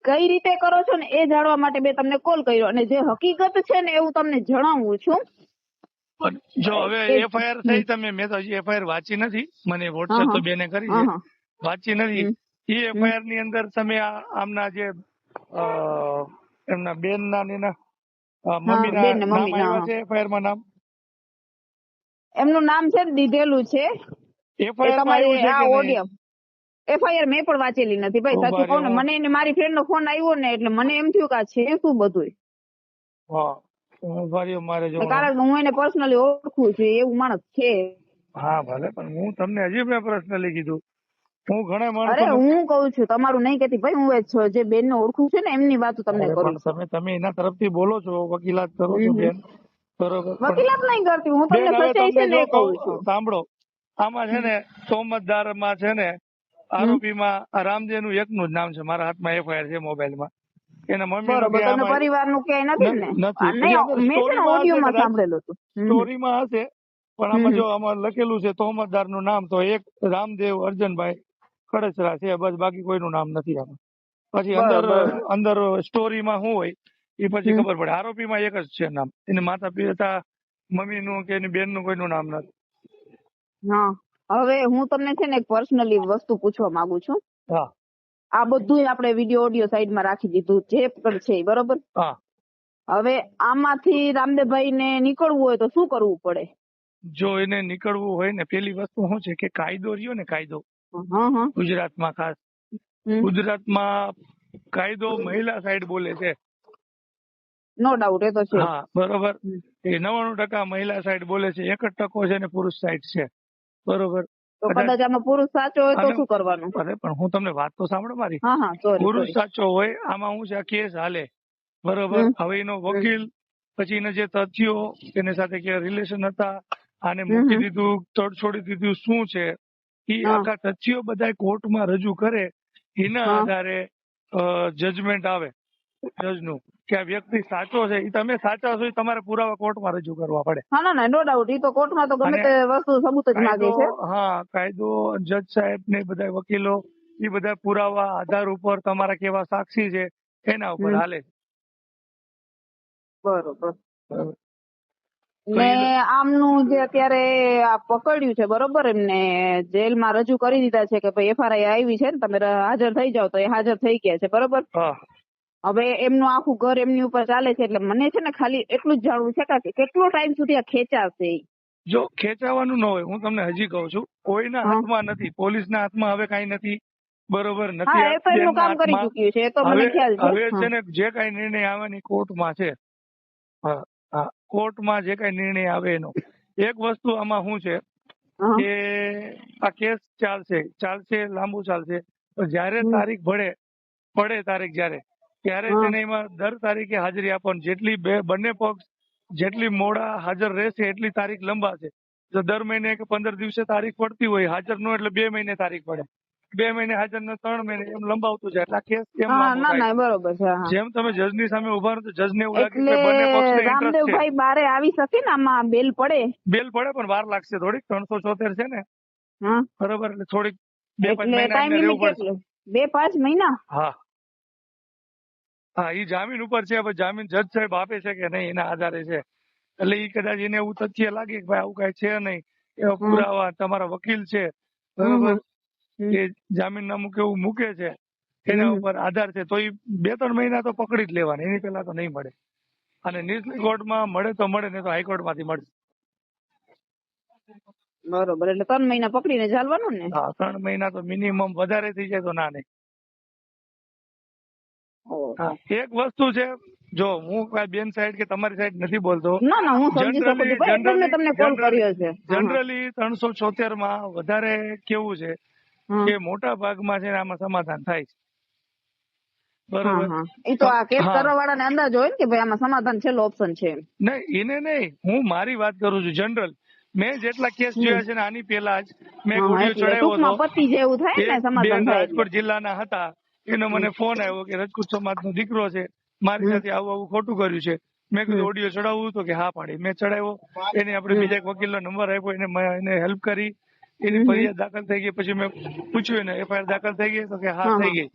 કઈ રીતે કરો છો ને એ જાણવા માટે મેં તમને કોલ કર્યો, અને જે હકીકત છે ને એવું તમને જણાવું છું. પણ જો હવે કે એફઆઈઆર થઈ, મેં તો હજી એફઆઈઆર વાંચી નથી. મને વોટ્સએપ તો બેને કરી છે, વાંચી નથી. એ એફઆઈઆર ની અંદર તમે આમના જે એમના બેન ના મમ્મી ના બેન ને નામ મમ્મી આવ્યા છે એફઆઈઆર માં? નામ એમનું નામ છે ને દીધેલું છે. એ એફઆઈઆર માં આવ્યું તમારી છે આ કે નહીં? ઓડિયો એફઆઈઆર મેં પણ વાંચેલી નથી ભાઈ, ઉભા સાચું કહું ને. રહ્યો. મને એને મારી ફ્રેન્ડ નો ફોન આવ્યો ને, એટલે મને એમ થયું કે આ છે શું બધું. હા, ઉભા રહ્યો, મારે જો. કારણ કે હું એને પર્સનલી ઓળખું છું, એવું માણસ છે. હા ભલે, પણ હું તમને હજી મેં પર્સનલી કીધું, હું ઘણા અરે માણસો. હું કઉ છું, તમારું નહીં કહેતી ભાઈ, હું જ છું જે બેન ને ઓળખું છું ને એમની વાત તમને કરું છું. તમે એના તરફથી બોલો છો, વકીલાત કરો છો બેન, બરોબર? વકીલાત નહીં કરતી હું, તમને બેન હવે સચ્ચાઈ તમને છે ને જો એ કહું છું. સાંભળો, આમાં છે ને તોમતદાર માં છે ને આરોપીમાં રામદેવ નું એકનું જ નામ છે. મારા હાથમાં એફઆઈઆર છે મોબાઈલમાં. એના મમ્મી નું બરોબર, કે તમને આમાં પરિવારનું ક્યાંય નથી ને? નથી. નહીં, મેં છે ને ઓડિયોમાં કદાચ સાંભળેલું હતું. સ્ટોરીમાં હશે, પણ આમાં જો આમાં લખેલું છે તોમતદાર નું નામ, તો એક રામદેવ અર્જનભાઈ ખડચરા છે, બસ. બાકી કોઈનું નામ નથી આમાં. પછી બરોબર. અંદર સ્ટોરીમાં શું હોય એ પછી ખબર પડે. આરોપીમાં એક જ છે નામ. એને માતા પિતા, મમ્મી નું કે એની બેન નું કોઈનું નામ નથી. હા, હવે હું તમને છે ને એક પર્સનલી વસ્તુ પૂછવા માંગુ છું. હા આ બધું આપણે વિડીયો ઓડિયો સાઈડમાં રાખી દીધું, જે પણ છે, બરોબર? હા. હવે આમાંથી રામદેવભાઈ ને નીકળવું હોય તો શું કરવું પડે? જો એને નીકળવું હોય ને, પેલી વસ્તુ શું છે કે કાયદો રહ્યો ને, કાયદો હા. ગુજરાતમાં, ખાસ ગુજરાતમાં કાયદો મહિલા સાઈડ બોલે છે. નો ડાઉટ, એ તો છે. હા બરોબર. એ 99% મહિલા સાઈડ બોલે છે, 1% છે ને પુરુષ સાઈડ છે, બરોબર? તો કદાચ આમાં પુરુષ સાચો હોય તો શું કરવાનું? અરે પણ હું તમને વાત તો સાંભળો મારી. હા, સોરી. પુરુષ સાચો હોય, આમાં હું છે, આ કેસ હાલે, બરોબર? હવે એનો વકીલ પછી એને જે તથ્યો એની સાથે કે રિલેશન હતા, આને મૂકી દીધું, તડછોડી દીધું, શું છે એ આખા તથ્યો બધા કોર્ટમાં રજૂ કરે. એના આધારે જજમેન્ટ આવે જજનું કે આ વ્યક્તિ સાચો છે. એ તમે સાચા છો, એ તમારે પુરાવા કોર્ટમાં રજૂ કરવા પડે. હા, ના, નો ડાઉટ. એ તો કોર્ટમાં તો ગમે તે વસ્તુ સબૂત જ માંગે છે. હા, કાયદો, જજ સાહેબ ને બધા વકીલો, એ બધા પુરાવા આધાર ઉપર તમારા કેવા સાક્ષી છે એના ઉપર હમ. હાલે. બરોબર. બરોબર. તો ને ઈ આમનું જે અત્યારે આ પકડ્યું છે બરોબર, એમને જેલમાં રજૂ કરી દીધા છે કે ભાઈ FRI આવી છે ને તમે હાજર થઈ જાવ, તો એ હાજર થઈ ગયા છે બરોબર. હા હવે એમનું આખું ઘર એમની ઉપર ચાલે છે, એટલે મને છે ને ખાલી એટલું જ જાણવું છે કે કેટલો ટાઈમ સુધી આ ખેંચાશે ઈ? જો ખેંચાવાનું ન હોય, હું તમને હજી કહું છું, કોઈના હા. હાથમાં નથી, પોલીસના હાથમાં હવે કઈ નથી, બરોબર નથી. હા, એ તો એમનું બેનના કામ કરી હાથમાં ચૂક્યું છે, એ તો મને ખ્યાલ છે. હવે હા. છે ને જે કઈ નિર્ણય આવવાની કોર્ટમાં છે. હા હા, કોર્ટમાં જે કઈ નિર્ણય આવે એનો. એક વસ્તુ આમાં શું છે હા. કે આ કેસ ચાલશે લાંબુ ચાલશે, તો જયારે હમ. તારીખ પડે તારીખ ત્યારે હા. છે ને એમાં દર તારીખે હાજરી આપવાની. જેટલી બંને પક્ષ જેટલી મોડા હાજર રહેશે એટલી તારીખ લંબાશે. જો દર મહિને કે 15 દિવસે તારીખ પડતી હોય, હાજર નો એટલે 2 મહિને તારીખ પડે, 2 મહિને હાજર નો 3 મહિને, એમ લંબાવતું જાય. એટલે આ કેસ કેમ હા, લાંબો ના થાય. ના, બરોબર છે. હા. જેમ તમે જજની સામે ઉભા રહો તો જજને એવું લાગે એટલે કે બંને પક્ષને ઇન્ટરેસ્ટ છે, રામદેવભાઈ બારે આવી શકે ને, આમાં બેલ પડે? બેલ પડે પણ વાર લાગશે થોડીક. 374 છે ને, હા, બરોબર, એટલે થોડીક 2-5 એટલે મહિના ટાઈમ એમને રહેવું લિમિટ પડશે. કેટલું? 2-5 મહિના? હા હા, ઈ જામીન ઉપર છે. હવે જામીન જજ સાહેબ આપે છે કે નહીં એના આધારે છે. એટલે ઈ કદાચ એને એવું તથ્ય લાગે કે ભાઈ આવું કઈ છે નહીં, એવા હમ. પુરાવા તમારા વકીલ છે, હમ. બરોબર, હમ. એ જામીનનામું કેવું મૂકે છે એના હમ. ઉપર આધાર છે, તો એ 2-3 મહિના તો પકડી જ લેવાની, એની પહેલા તો નહીં મળે. અને નીચલી કોર્ટમાં મળે તો મળે, નહીં તો હાઈકોર્ટમાંથી મળશે. બરોબર, એટલે 3 મહિના પકડીને ચાલવાનું ને? હા, 3 મહિના તો મિનિમમ, વધારે થઈ જાય તો ના નહીં. ઓહો. હા, એક વસ્તુ છે, જો હું કઈ બેન સાઈડ કે તમારી સાઈડ નથી બોલતો, ના ના, હું સમજી શકું છું ભાઈ, એટલે જ મેં તમને કોલ કર્યો છે. હા. જનરલી 374 માં વધારે કેવું છે હા. કે મોટા ભાગમાં છે ને આમાં સમાધાન થાય છે, હા. બરોબર. હા, એ તો આ કેસ હા, કરવા વાળાને અંદાજ હોય ને કે ભાઈ આમાં સમાધાન છેલ્લો ઓપ્શન છે એમ. નહીં એને નહીં, હું મારી વાત કરું છું જનરલ. મેં જેટલા કેસ હમ. જોયા છે ને, આની પહેલા જ મેં હા, ઓડિયો એટલે ચડાવ્યો હતો. ટૂંકમાં પતિ જેવું થાય ને, એક સમાધાન બેન થાય એટલે. રાજકોટ જિલ્લાના હતા, એનો મને ફોન આવ્યો કે રજપૂત સમાજનો દીકરો છે, મારી હમ. સાથે આવું આવું ખોટું કર્યું છે. મેં કીધું હમ. ઓડિયો ચડાવવું તો કે હા પાડી. મેં ચડાવ્યો, એને આપણે હમ. બીજા એક વકીલનો નંબર આપ્યો, એને હેલ્પ કરી, એની હમ. ફરિયાદ દાખલ થઈ ગઈ. પછી મેં પૂછ્યું એને FIR દાખલ થઈ ગઈ, તો કે હા હા. થઈ હા. ગઈ.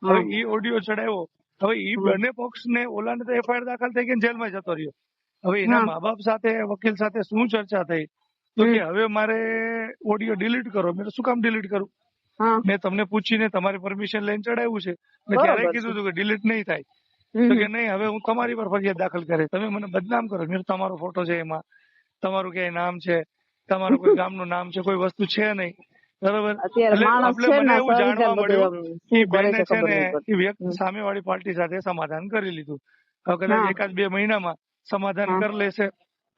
હવે હા. ઈ ઓડિયો ચડાવ્યો, હવે ઈ હા. બંને પક્ષને, ઓલાને તો FIR દાખલ થઈ ગઈ ને જેલમાં જતો રહ્યો. હવે એના હા. મા બાપ સાથે, વકીલ સાથે શું ચર્ચા થઈ, તો હમ. કે હવે મારે ઓડિયો ડિલીટ કરો. મેં શું કામ ડિલીટ કરું? હા. મેં તમને પૂછીને તમારી પરમિશન લઈને ચડાવ્યું છે. મેં ત્યારે બરોબર છે. કીધું હતું કે ડિલીટ નહીં થાય. તો હમ. કે નહીં, હવે હું તમારી પર ફરિયાદ દાખલ કરે, તમે મને બદનામ કરો. મેં તમારો ફોટો છે એમાં, તમારું ક્યાંય નામ છે, તમારું કોઈ ગામનું નામ છે, કોઈ વસ્તુ છે નહીં, બરોબર. અત્યારે એટલે માણસ એટલે છે મને ને, એવું સવિચાર જાણવા બધું મળ્યું એમ કે શું કરે બેને છે છે ખબર ને નહીં એ પડતી. સામેવાળી પાર્ટી સાથે સમાધાન કરી લીધું. હવે કદાચ હા. 1-2 મહિનામાં સમાધાન હા. કરી લેશે.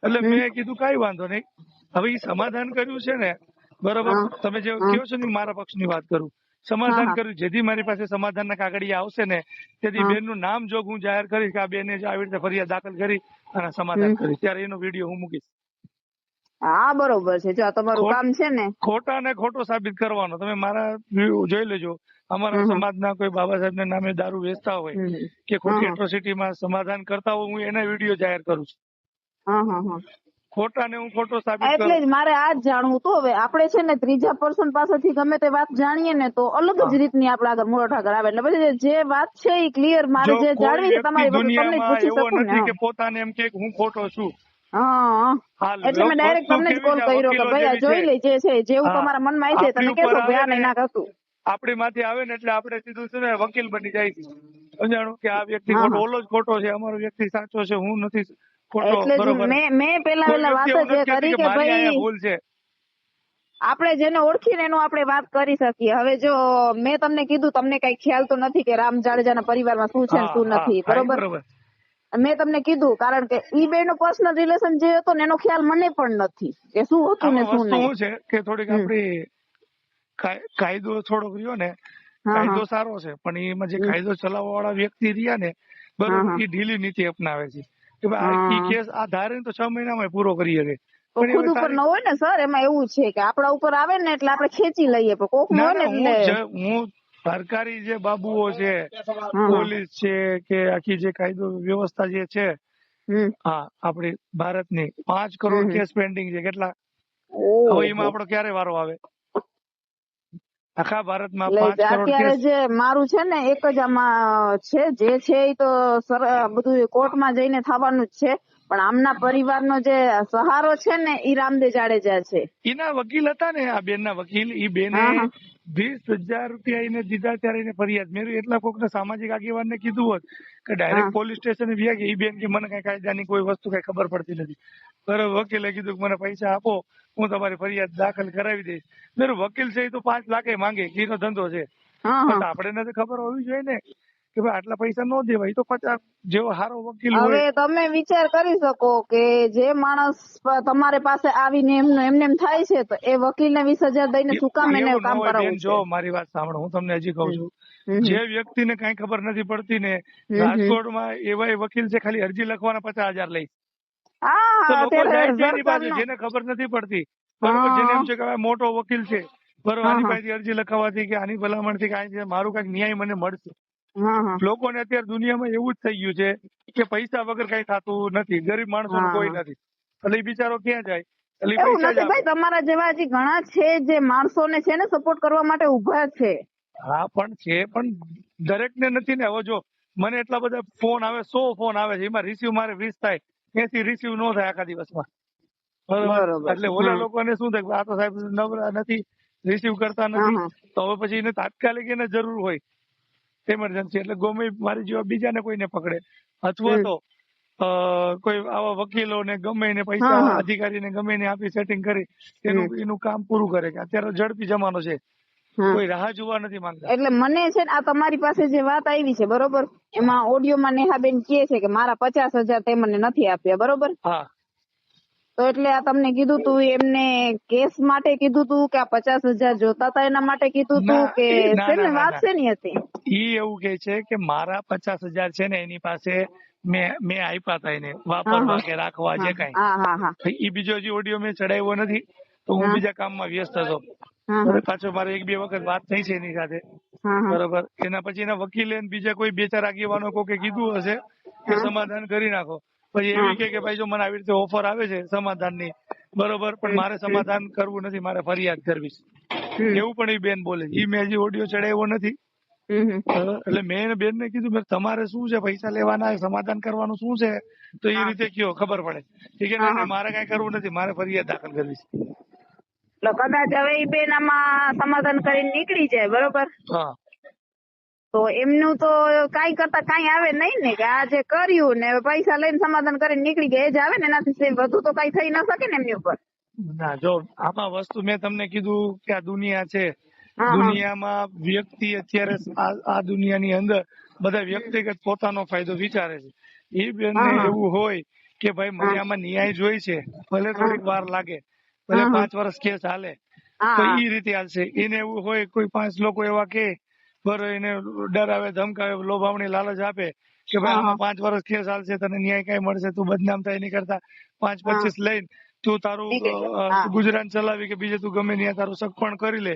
એટલે હમ. મેં કીધું કઈ વાંધો નહીં. હવે એ સમાધાન કર્યું છે ને, બરોબર, હા. તમે જે હા. કહો છો ને, મારા પક્ષની વાત કરું. હા. સમાધાન હા. કર્યું, જેથી મારી પાસે સમાધાનના કાગળિયા આવશે ને, તેથી હા. બેનનું નામ જો હું જાહેર કરીશ કે આ બેને જે આવી રીતે ફરિયાદ દાખલ કરી અને સમાધાન હમ. કર્યું, ત્યારે એનો વિડીયો હું મૂકીશ. હા, બરોબર છે. જો આ તમારું ખોટ કામ છે ને. ખોટા ને ખોટો સાબિત કરવાનો. તમે મારા વ્યૂ જોઈ લેજો. અમારા હમ. સમાજના કોઈ બાબા સાહેબના નામે દારૂ વેચતા હોય હમ. કે ખોટી હા. એટ્રોસિટીમાં સમાધાન કરતા હોય, હું એના વિડીયો જાહેર કરું છું. હા. હા. હા. ખોટા ને હું ખોટો સાબિત એટલે કરું. જ મારે આ જ જાણવું હતું. હવે આપણે છે ને ત્રીજા પર્સન પાસેથી ગમે તે વાત જાણીએ ને, તો અલગ હા. જ રીતની આપણે આગળ મોઢ આગળ આવે. એટલે પછી જે વાત છે એ ક્લિયર મારે જો જે કોઈ જાણવી છે વ્યક્તિ તમારી પાસે, તમને જ દુનિયામાં પૂછી એવો શકું ને. નથી કે પોતાને એમ કે હું ખોટો છું. હા. હાલ એટલે મેં ડાયરેક્ટ વસ્તુ તમને જ કેવી કોલ છે, આ કર્યો કે વકીલો ભાઈ આ જેવી છે. જોઈ લે જે છે, જેવું હા, તમારા મનમાં આવી જાય આપણી તમે ઉપર કહેશો આવે ભાઈ આ ને, નહીં, ના કરતું. આપણી માંથી આવે ને એટલે આપણે સીધું છે ને વકીલ બની જાય છે. સમજાણું કે આ વ્યક્તિ હા. ખોટો, હા. ઓલો જ ખોટો છે, અમારો વ્યક્તિ સાચો છે, હું નથી ખોટો, એટલે જ બરોબર. મેં પેલા કોઈ વ્યક્તિ વાત એવું જ નથી એ કહેતી કરી કે કે મારી ભાઈ અહીંયા ભૂલ છે. આપણે જેને ઓળખીને એનું આપણે વાત કરી શકીએ. હવે જો મેં તમને કીધું, તમને કઈ ખ્યાલ તો નથી કે રામ જાડેજાના પરિવારમાં શું છે ને હા શું હા નથી, હા, ઈ બરોબર? બરોબર. મેં તમને કીધું કારણ કે ઈ બે નો પર્સનલ રિલેશન જે હતો ને એનો ખ્યાલ મને પણ નથી કે શું હતું ને આમાં શું વસ્તુ નહીં. શું છે કે થોડીક હમ. આપડી કાયદો થોડોક રહ્યો ને, હા. હા. કાયદો સારો છે, પણ એમાં જે હમ. કાયદો ચલાવવા વાળા વ્યક્તિ રહ્યા ને, હા. બરોબર, હા. એ ઢીલી નીતિ અપનાવે છે કે ભાઈ ઈ હા. કેસ આ ધારે ને તો 6 મહિનામાં પૂરો કરી શકે. તો પણ એ ખુદ હવે ઉપર ન તારીખ, હોય ને સર, એમાં એવું છે કે આપડા ઉપર આવે ને એટલે આપણે ખેંચી લઈએ, પણ કોક નું ના હોય ને ના, એટલે. હું સરકારી જે બાબુઓ છે, હા. હા. પોલીસ છે, કે આખી જે કાયદો વ્યવસ્થા જે છે, હમ. હા, આપણી ભારતની 5 હમ. કરોડ હમ. કેસ પેન્ડિંગ છે. કેટલા? હવે એમાં ઓહો. આપણો ક્યારે વારો આવે? આખા ભારતમાં એટલે 5 કરોડ અત્યારે કેસ. જે મારું છે ને એક જ આમાં છે, જે છે એ તો બધું કોર્ટમાં જઈને થવાનું જ છે, પણ આમના પરિવારનો જે સહારો છે ને એ રામદેવ જાડેજા છે. એના વકીલ હતા ને, આ બેનના વકીલ, એ બેને હા, હા. 20,000 રૂપિયા એને દીધા ત્યારે એને ફરિયાદ મેળવી. એટલા કોકને સામાજિક આગેવાનને કીધું હોત કે ડાયરેક્ટ હા. પોલીસ સ્ટેશન વ્યા ગયા, એ બેન કે મને કઈ કાયદાની કોઈ વસ્તુ કઈ ખબર પડતી નથી. બરાબર, વકીલે કીધું કે મને પૈસા આપો, હું તમારી ફરિયાદ દાખલ કરાવી દઈશ. મેરું વકીલ છે એ તો 5 લાખ માંગે, એનો ધંધો છે. હા, પણ હા. આપણે નથી ખબર હોવી જોઈએ ને કે ભાઈ આટલા પૈસા ન દેવાય. તો 50 જેવો સારો વકીલ હવે હોય. તમે વિચાર કરી શકો કે જે માણસ તમારી પાસે આવીને એમને એમ થાય છે, તો એ વકીલને 20,000 દઈને શું કામ એને એવું ન કામ હોય કરાવવું બેન, છે? જો મારી વાત સાંભળો, હું તમને હજી કહું છું. હમ, જે વ્યક્તિને કઈ ખબર નથી પડતી ને, હમ. રાજકોટમાં એવા વકીલ છે ખાલી અરજી લખવાના 50,000 લઈ. હા, તો લોકો જાય અત્યારે છે એની પાસે, સરકારનો. જેને ખબર નથી પડતી. બરોબર, જેને હા, એમ છે કે ભાઈ મોટો વકીલ છે, બરોબર, હા, આની હા, પાસેથી અરજી લખાવાથી કે આની ભલામણથી કે આની મારું કઈક ન્યાય મને મળશે. હા, હા, લોકોને અત્યારે દુનિયામાં એવું જ થઈ ગયું છે કે પૈસા વગર કઈ થતું નથી. ગરીબ માણસોનું કોઈ હા. નથી. એટલે એ બિચારો ક્યાં જાય? એટલે ઈ એવું પૈસા જ નથી આપે. ભાઈ, તમારા જેવા હજી ઘણા છે જે માણસોને છે ને સપોર્ટ કરવા માટે ઉભા છે. હા પણ છે, પણ દરેકને નથી ને. હવે જો મને એટલા બધા ફોન આવે, 100 ફોન આવે છે, એમાં રિસીવ મારે 20 થાય, ત્યાંથી રિસીવ ન થાય આખા દિવસમાં. બરોબર, બરોબર એટલે છે. ઓલા હા, લોકોને શું થાય, આ તો સાહેબ નવરા નથી, રિસીવ કરતા હા, નથી, હા, તો હવે પછી એને તાત્કાલિક એને જરૂર હોય ઇમરજન્સી, એટલે ગમે મારી જેવા બીજાને કોઈને પકડે. અથવા હમ. તો કોઈ આવા વકીલોને ગમે એને હા, પૈસા, હા, અધિકારીને ગમે એને આપી સેટિંગ કરી હમ. એનું કામ પૂરું કરે. કે અત્યારે ઝડપી જમાનો છે, હા. કોઈ રાહ જોવા નથી માંગતા. એટલે મને છે ને આ તમારી પાસે જે વાત આવી છે, બરોબર, એમાં ઓડિયોમાં નેહાબેન કહે છે કે મારા 50,000 તે મને નથી આપ્યા, બરોબર. હા, તો એટલે આ તમને કીધું તું એમને કેસ માટે કીધું તું કે આ 50,000 જોતા હતા એના માટે કીધું તું કે ના ના શેની ના વાત ના, શેની હતી? ઈ એવું કે છે કે મારા 50,000 છે ને એની પાસે મેં આપ્યા હતા એને હા, વાપરવા હા, કે રાખવા, હા, જે કઈ. હા, હા, હા, ઈ બીજો હજી ઓડિયો મેં ચડાવ્યો નથી, તો હું હા, બીજા કામમાં વ્યસ્ત હતો. હા, બરાબર, હા, પાછો મારે 1-2 વખત વાત થઈ છે એની સાથે. હા, હા, બરોબર, એના પછી એના વકીલે ને બીજા કોઈ 2-4 આગેવાનો કોકે કીધું હશે કે હા, સમાધાન કરી નાખો. પછી હા, એવી કે ભાઈ જો મને આવી રીતે ઓફર આવે છે સમાધાનની, બરોબર, પણ મારે સમાધાન કરવું નથી, મારે ફરિયાદ કરવી છે. હમ, એવું પણ એ બેન બોલે. ઈ મેં હજી ઓડિયો ચડાવ્યો નથી. હમ, એટલે મેં એને બેનને કીધું, મેં તમારે શું છે, પૈસા લેવાના, સમાધાન કરવાનું શું છે, તો એ હા, રીતે કયો, ખબર પડે. કે ના હા, ના, હા. મારે કઈ કરવું નથી, મારે ફરિયાદ દાખલ કરવી છે. એટલે કદાચ હવે ઈ બેન આમાં સમાધાન કરીને નીકળી જાય, બરોબર, હા, તો એમનું તો કાંઈ કરતા કાંઈ આવે નહીં ને, કે આ જે કર્યું ને પૈસા લઈને સમાધાન કરીને નીકળી ગયા એ જ આવે ને, એનાથી વધુ તો કાંઈ થઈ ન શકે ને એમની ઉપર. ના, જો આમાં વસ્તુ મેં તમને કીધું કે આ દુનિયા છે, હા, હા, દુનિયામાં વ્યક્તિ અત્યારે આ દુનિયાની અંદર બધા વ્યક્તિગત પોતાનો ફાયદો વિચારે છે. એ બેનને હા, હા, એવું હોય કે ભાઈ મને હા, આમાં ન્યાય જોઈ છે, ભલે હા, થોડીક વાર લાગે, ભલે હા, હા, 5 વર્ષ કેસ હાલે, હા, તો હા, ઈ રીતે હાલશે. એને એવું હોય કોઈ 5 લોકો એવા કે બરો એને ડરાવે, ધમકાવે, લોભામણી, લાલચ આપે કે ભાઈ હા, આમાં 5 વર્ષ કેસ હાલશે, તને ન્યાય કઈ મળશે, તું બદનામ થાય એની કરતા 5-25 લઈને તું તારું નીકળી જાય. હા, ગુજરાન ચલાવી કે બીજે તું ગમે ત્યાં તારું સગપણ કરી લે,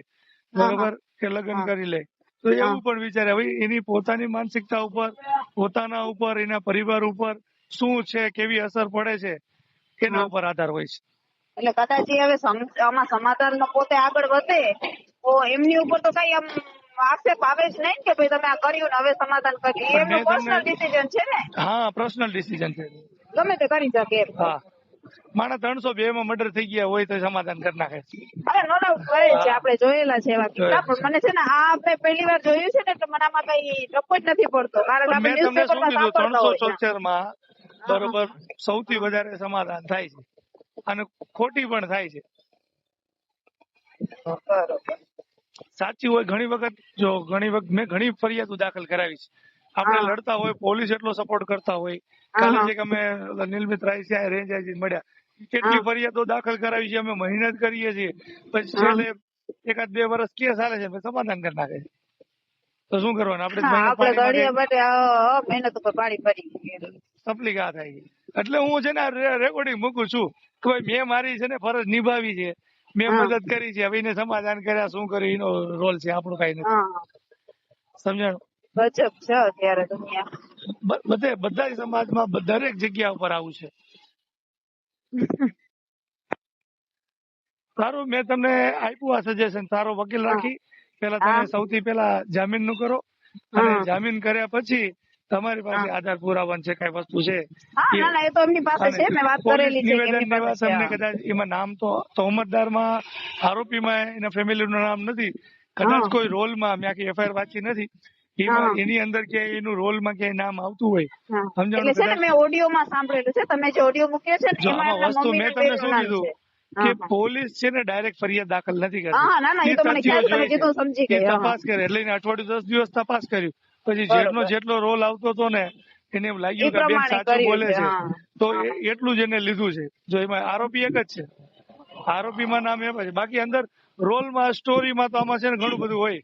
હા, હા, બરોબર, કે લગ્ન હા, કરી લે. તો હા, એવું પણ વિચારે. હવે એની પોતાની માનસિકતા ઉપર, પોતાના ઉપર, એના પરિવાર ઉપર શું છે, કેવી અસર પડે છે, એના હા. ઉપર આધાર હોય છે. એટલે કદાચ ઈ હવે આમાં સમાધાનમાં પોતે આગળ વધે તો એમની ઉપર તો કઈ આમ આક્ષેપ આવે જ નહીં ને કે ભાઈ તમે આ કર્યું ને હવે સમાધાન કર્યું. ઈ પણ એમનું મેં તમને, પર્સનલ ડિસિઝન છે ને, હા, પર્સનલ ડિસિઝન છે. ગમે તે કરી શકે એમ. હા, માણસ 302 માં મર્ડર થઈ ગયા હોય તો સમાધાન કરી નાખે. અરે નો ડાઉટ કરે છે, હા, આપણે જોયેલા છે એવા કિસ્સા, જોયેલું પણ છે. મને છે ને આ મેં પહેલી વાર જોયું છે ને એટલે મને આમાં કઈ ટપ્પો જ નથી પડતો, કારણ કે પણ આપણે મેં તમને શું ન્યુઝપેપરમાં કીધું, સાંભળતા હોય. 376 માં હા, હા, બરોબર સૌથી વધારે સમાધાન થાય છે અને ખોટી પણ થાય છે. બરોબર. સાચી હોય ઘણી વખત, જો ઘણી વખત મેં ઘણી ફરિયાદો દાખલ કરાવી છે. આપણે હા, લડતા હોય, પોલીસ એટલો સપોર્ટ કરતા હોય. હા, કાલે હા, છે કે અમે નિલમિત રાય છે રેન્જ આઈજી મળ્યા, કેટલી હા, ફરિયાદો દાખલ કરાવી છે, અમે મહેનત કરીએ છીએ, પછી હા, છેલ્લે 1-2 વર્ષ કેસ હાલે છે, પછી સમાધાન કરી નાખે છે. તો શું કરવાનું, આપણે જ હા, મહેનત આપણે પાણીમાં ગઈ, ઘડીએ માટે મહેનત ઉપર પાણી ફરી. તકલીફ આ થાય છે. એટલે હું છે ને રેકોર્ડિંગ મૂકું છું કે ભાઈ મેં મારી છે ને ફરજ નિભાવી છે, મેં હા, મદદ કરી છે, હવે એને સમાધાન કર્યા, શું કર્યું એનો રોલ છે, આપણું કઈ નથી. હા, સમજાણું? ગજબ છે અત્યારે દુનિયા. બધા સમાજમાં દરેક જગ્યા ઉપર આવું છે. સારું, મેં તમને આપ્યું આ સજેશન, સારો વકીલ હા, રાખી પેલા હા. તમે સૌથી પેલા જામીન નું કરો અને હા. જામીન કર્યા પછી તમારી પાસે આધાર પુરાવા છે કઈ વસ્તુ છે હા, એ ના ના, એ તો એમની પાસે અને છે, મેં વાત પોલીસ કરેલી છે કે નિવેદન એમની ને એવા પાસે છે. તમને હા. કદાચ એમાં નામ તો તહોમતદારમાં આરોપીમાં એના ફેમિલી નું નામ નથી, કદાચ હા. કોઈ રોલમાં મેં આખી એફઆઈઆર વાંચી નથી હા. એની અંદર ક્યાંય એનું રોલમાં ક્યાંય નામ આવતું હોય હા. એટલે સમજાણું છે ને, કદાચ. મેં ઓડિયોમાં સાંભળેલું છે, તમે જે ઓડિયો મૂક્યો છે ને જો એમાં આમાં એમના વસ્તુ મમ્મી મેં ને તમને બેનનું શું નામ કીધું છે. કે હા. હા. પોલીસ છે ને ડાયરેક્ટ ફરિયાદ દાખલ નથી હા, કરતી, હા, ના ના, એ એ તો મને તથ્યો ખ્યાલ, તમે જોઈ છે, કીધું સમજી એ ગઈ. હા. તપાસ કરે એટલે એને અઠવાડિયું 10 દિવસ તપાસ કર્યું પછી જેટલો બરોબર. જેટલો રોલ આવતો હતો ને એને એમ એ લાગ્યું કે આ બેન પ્રમાણે સાચું કર્યું બોલે છે. છે હા. તો હા. એટલું જ એને લીધું છે. જો એમાં આરોપી એક જ છે, આરોપીમાં નામ એમ છે, બાકી અંદર રોલમાં સ્ટોરીમાં તો આમાં છે ને ઘણું બધું હોય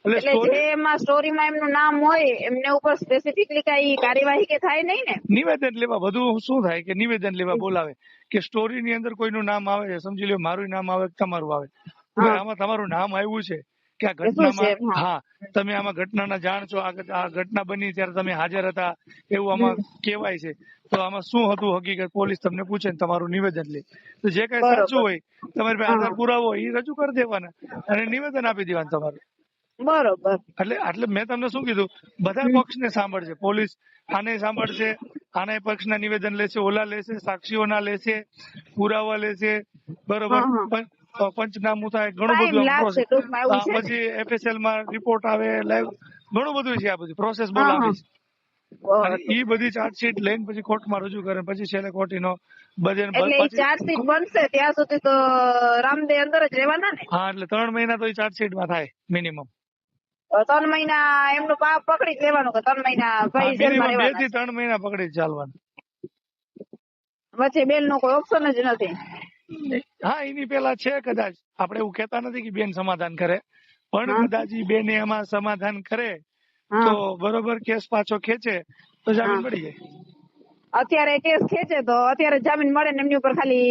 એટલે એટલે જે સ્ટોરી એમાં સ્ટોરીમાં એમનું નામ હોય એમને ઉપર સ્પેસિફિકલી કઈ કાર્યવાહી કે થાય નહીં ને? નિવેદન લેવા બધું શું થાય કે નિવેદન લેવા બોલાવે કે સ્ટોરી ની અંદર કોઈનું નામ આવે છે, સમજી લો મારું નામ આવે કે તમારું આવે, ભાઈ હા. આમાં તમારું નામ આવ્યું છે કે આ એ શું છે? ઘટનામાં, હા. હા તમે આમાં ઘટનાના જાણ છો, આ ઘટના બની ત્યારે તમે હાજર હતા એવું આમાં કહેવાય છે, તો આમાં શું હતું હકીકત પોલીસ તમને પૂછે ને તમારું નિવેદન લે તો જે કઈ સાચું બરોબર. હોય તમારી પાસે હા. આધાર પુરાવો હોય એ રજૂ કરી દેવાના અને નિવેદન આપી દેવાનું તમારું. બરોબર. એટલે મેં તમને શું કીધું બધા પક્ષને સાંભળશે પોલીસ, આને સાંભળશે, આના પક્ષના નિવેદન લેશે, ઓલા લેશે, સાક્ષીઓના લેશે, પુરાવા લેશે, બરોબર, હા. હા. પંચનામું થાય, ઘણું ટાઈમ બધું લાગશે પ્રોસેસ, ટૂંકમાં, એવું છે ને? પછી FSL માં રિપોર્ટ આવે, લાઈવ ઘણું બધું છે, આ બધી પ્રોસેસ બહુ હા. હા. લાંબી છે અને બરોબર. ઈ બધી ચાર્જશીટ લઈને પછી કોર્ટમાં રજૂ કરે પછી છેલ્લે કોર્ટીનો બધે એટલે એ પછી ચાર્જશીટ બનશે ત્યાં સુધી તો રામદે અંદર જ રહેવાના ને? હા એટલે 3 મહિના તો એ ચાર્જશીટમાં થાય મિનિમમ. 3 મહિના એમનું પાપ પકડી જ લેવાનું કે 3 મહિના હા ભાઈ જેલમાં મિનિમમ 2 રહેવાના થી 3 મહિના પકડી જ ચાલવાનું. છે, વચ્ચે બેલ નો કોઈ ઓપ્શન જ નથી. હા એની પેલા છે કદાચ, આપણે એવું કહેતા નથી કે બેન સમાધાન કરે, પણ હા. કદાચ ઈ બેન એમાં સમાધાન કરે તો હા. બરોબર કેસ પાછો ખેંચે તો જામીન હા. મળી જાય. અત્યારે કેસ ખેંચે તો અત્યારે જામીન મળે ને એમની ઉપર ખાલી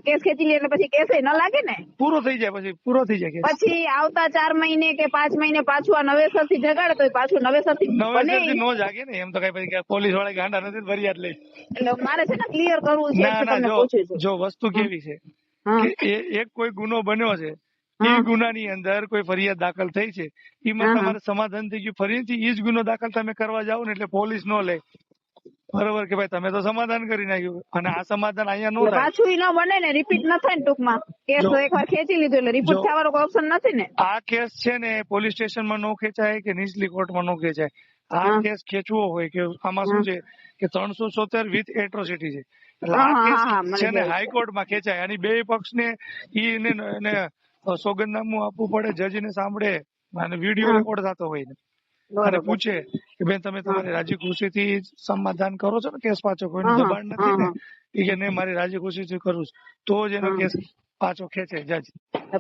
કેસ ખેંચી લે એટલે પછી કેસ ન લાગે ને? પૂરો થઈ જાય પછી પૂરો થઈ જાય કેસ. પછી આવતા 4 મહિને કે 5 મહિને પાછું આ નવેસર થી જગાડે તો પાછું નવેસર થી બને નવેસર થી ઈ. નો જાગે ને, એમ તો કઈ પછી પોલીસ વાળા ગાંડા નથી ને ફરિયાદ લઈ. એટલે મારે છે ને ક્લિયર કરવું છે ના એટલે ના, તમને જો પૂછું છું. જો વસ્તુ હા. કેવી છે હા. કે એક કોઈ ગુનો બન્યો છે, એ હા. ગુનાની અંદર કોઈ ફરિયાદ દાખલ થઈ છે, એમાં હા. તમારે સમાધાન થઈ ગયું, ફરીથી એ જ ગુનો દાખલ તમે કરવા જાઓ ને એટલે પોલીસ નો લે, બરોબર કે ભાઈ તમે તો સમાધાન કરી નાખ્યું અને આ સમાધાન અહીંયા નો એટલે થાય. પાછું ઈ ન બને ને, રિપીટ ન થાય ને ટૂંકમાં. કેસ જો તો એકવાર ખેંચી લીધું એટલે રિપીટ જો થવાનો કોઈ ઓપ્શન નથી ને? આ કેસ છે ને પોલીસ સ્ટેશનમાં નો ખેંચાય કે નીચલી કોર્ટમાં નો ખેંચાય, આ હા. કેસ ખેંચવો હોય કે આમાં શું છે કે 370 વિથ એટ્રોસિટી છે, એટલે હા. આ હા. કેસ હા. હા, મને છે ને ખ્યાલ છે. હાઈકોર્ટમાં ખેંચાય અને બે પક્ષને એને સોગંદનામું આપવું પડે, જજને સાંભળે અને વિડીયો હા. રેકોર્ડ થતો હોય ને અને બરોબર. પૂછે કે બેન તમે હા. તમારી રાજી ખુશીથી સમાધાન કરો છો ને, કેસ પાછો કોઈનું હા. દબાણ નથી ને, હા. એ કે નહીં મારી રાજી ખુશીથી કરું છું, તો જ એનો હા. કેસ પાછો ખેંચે જજ.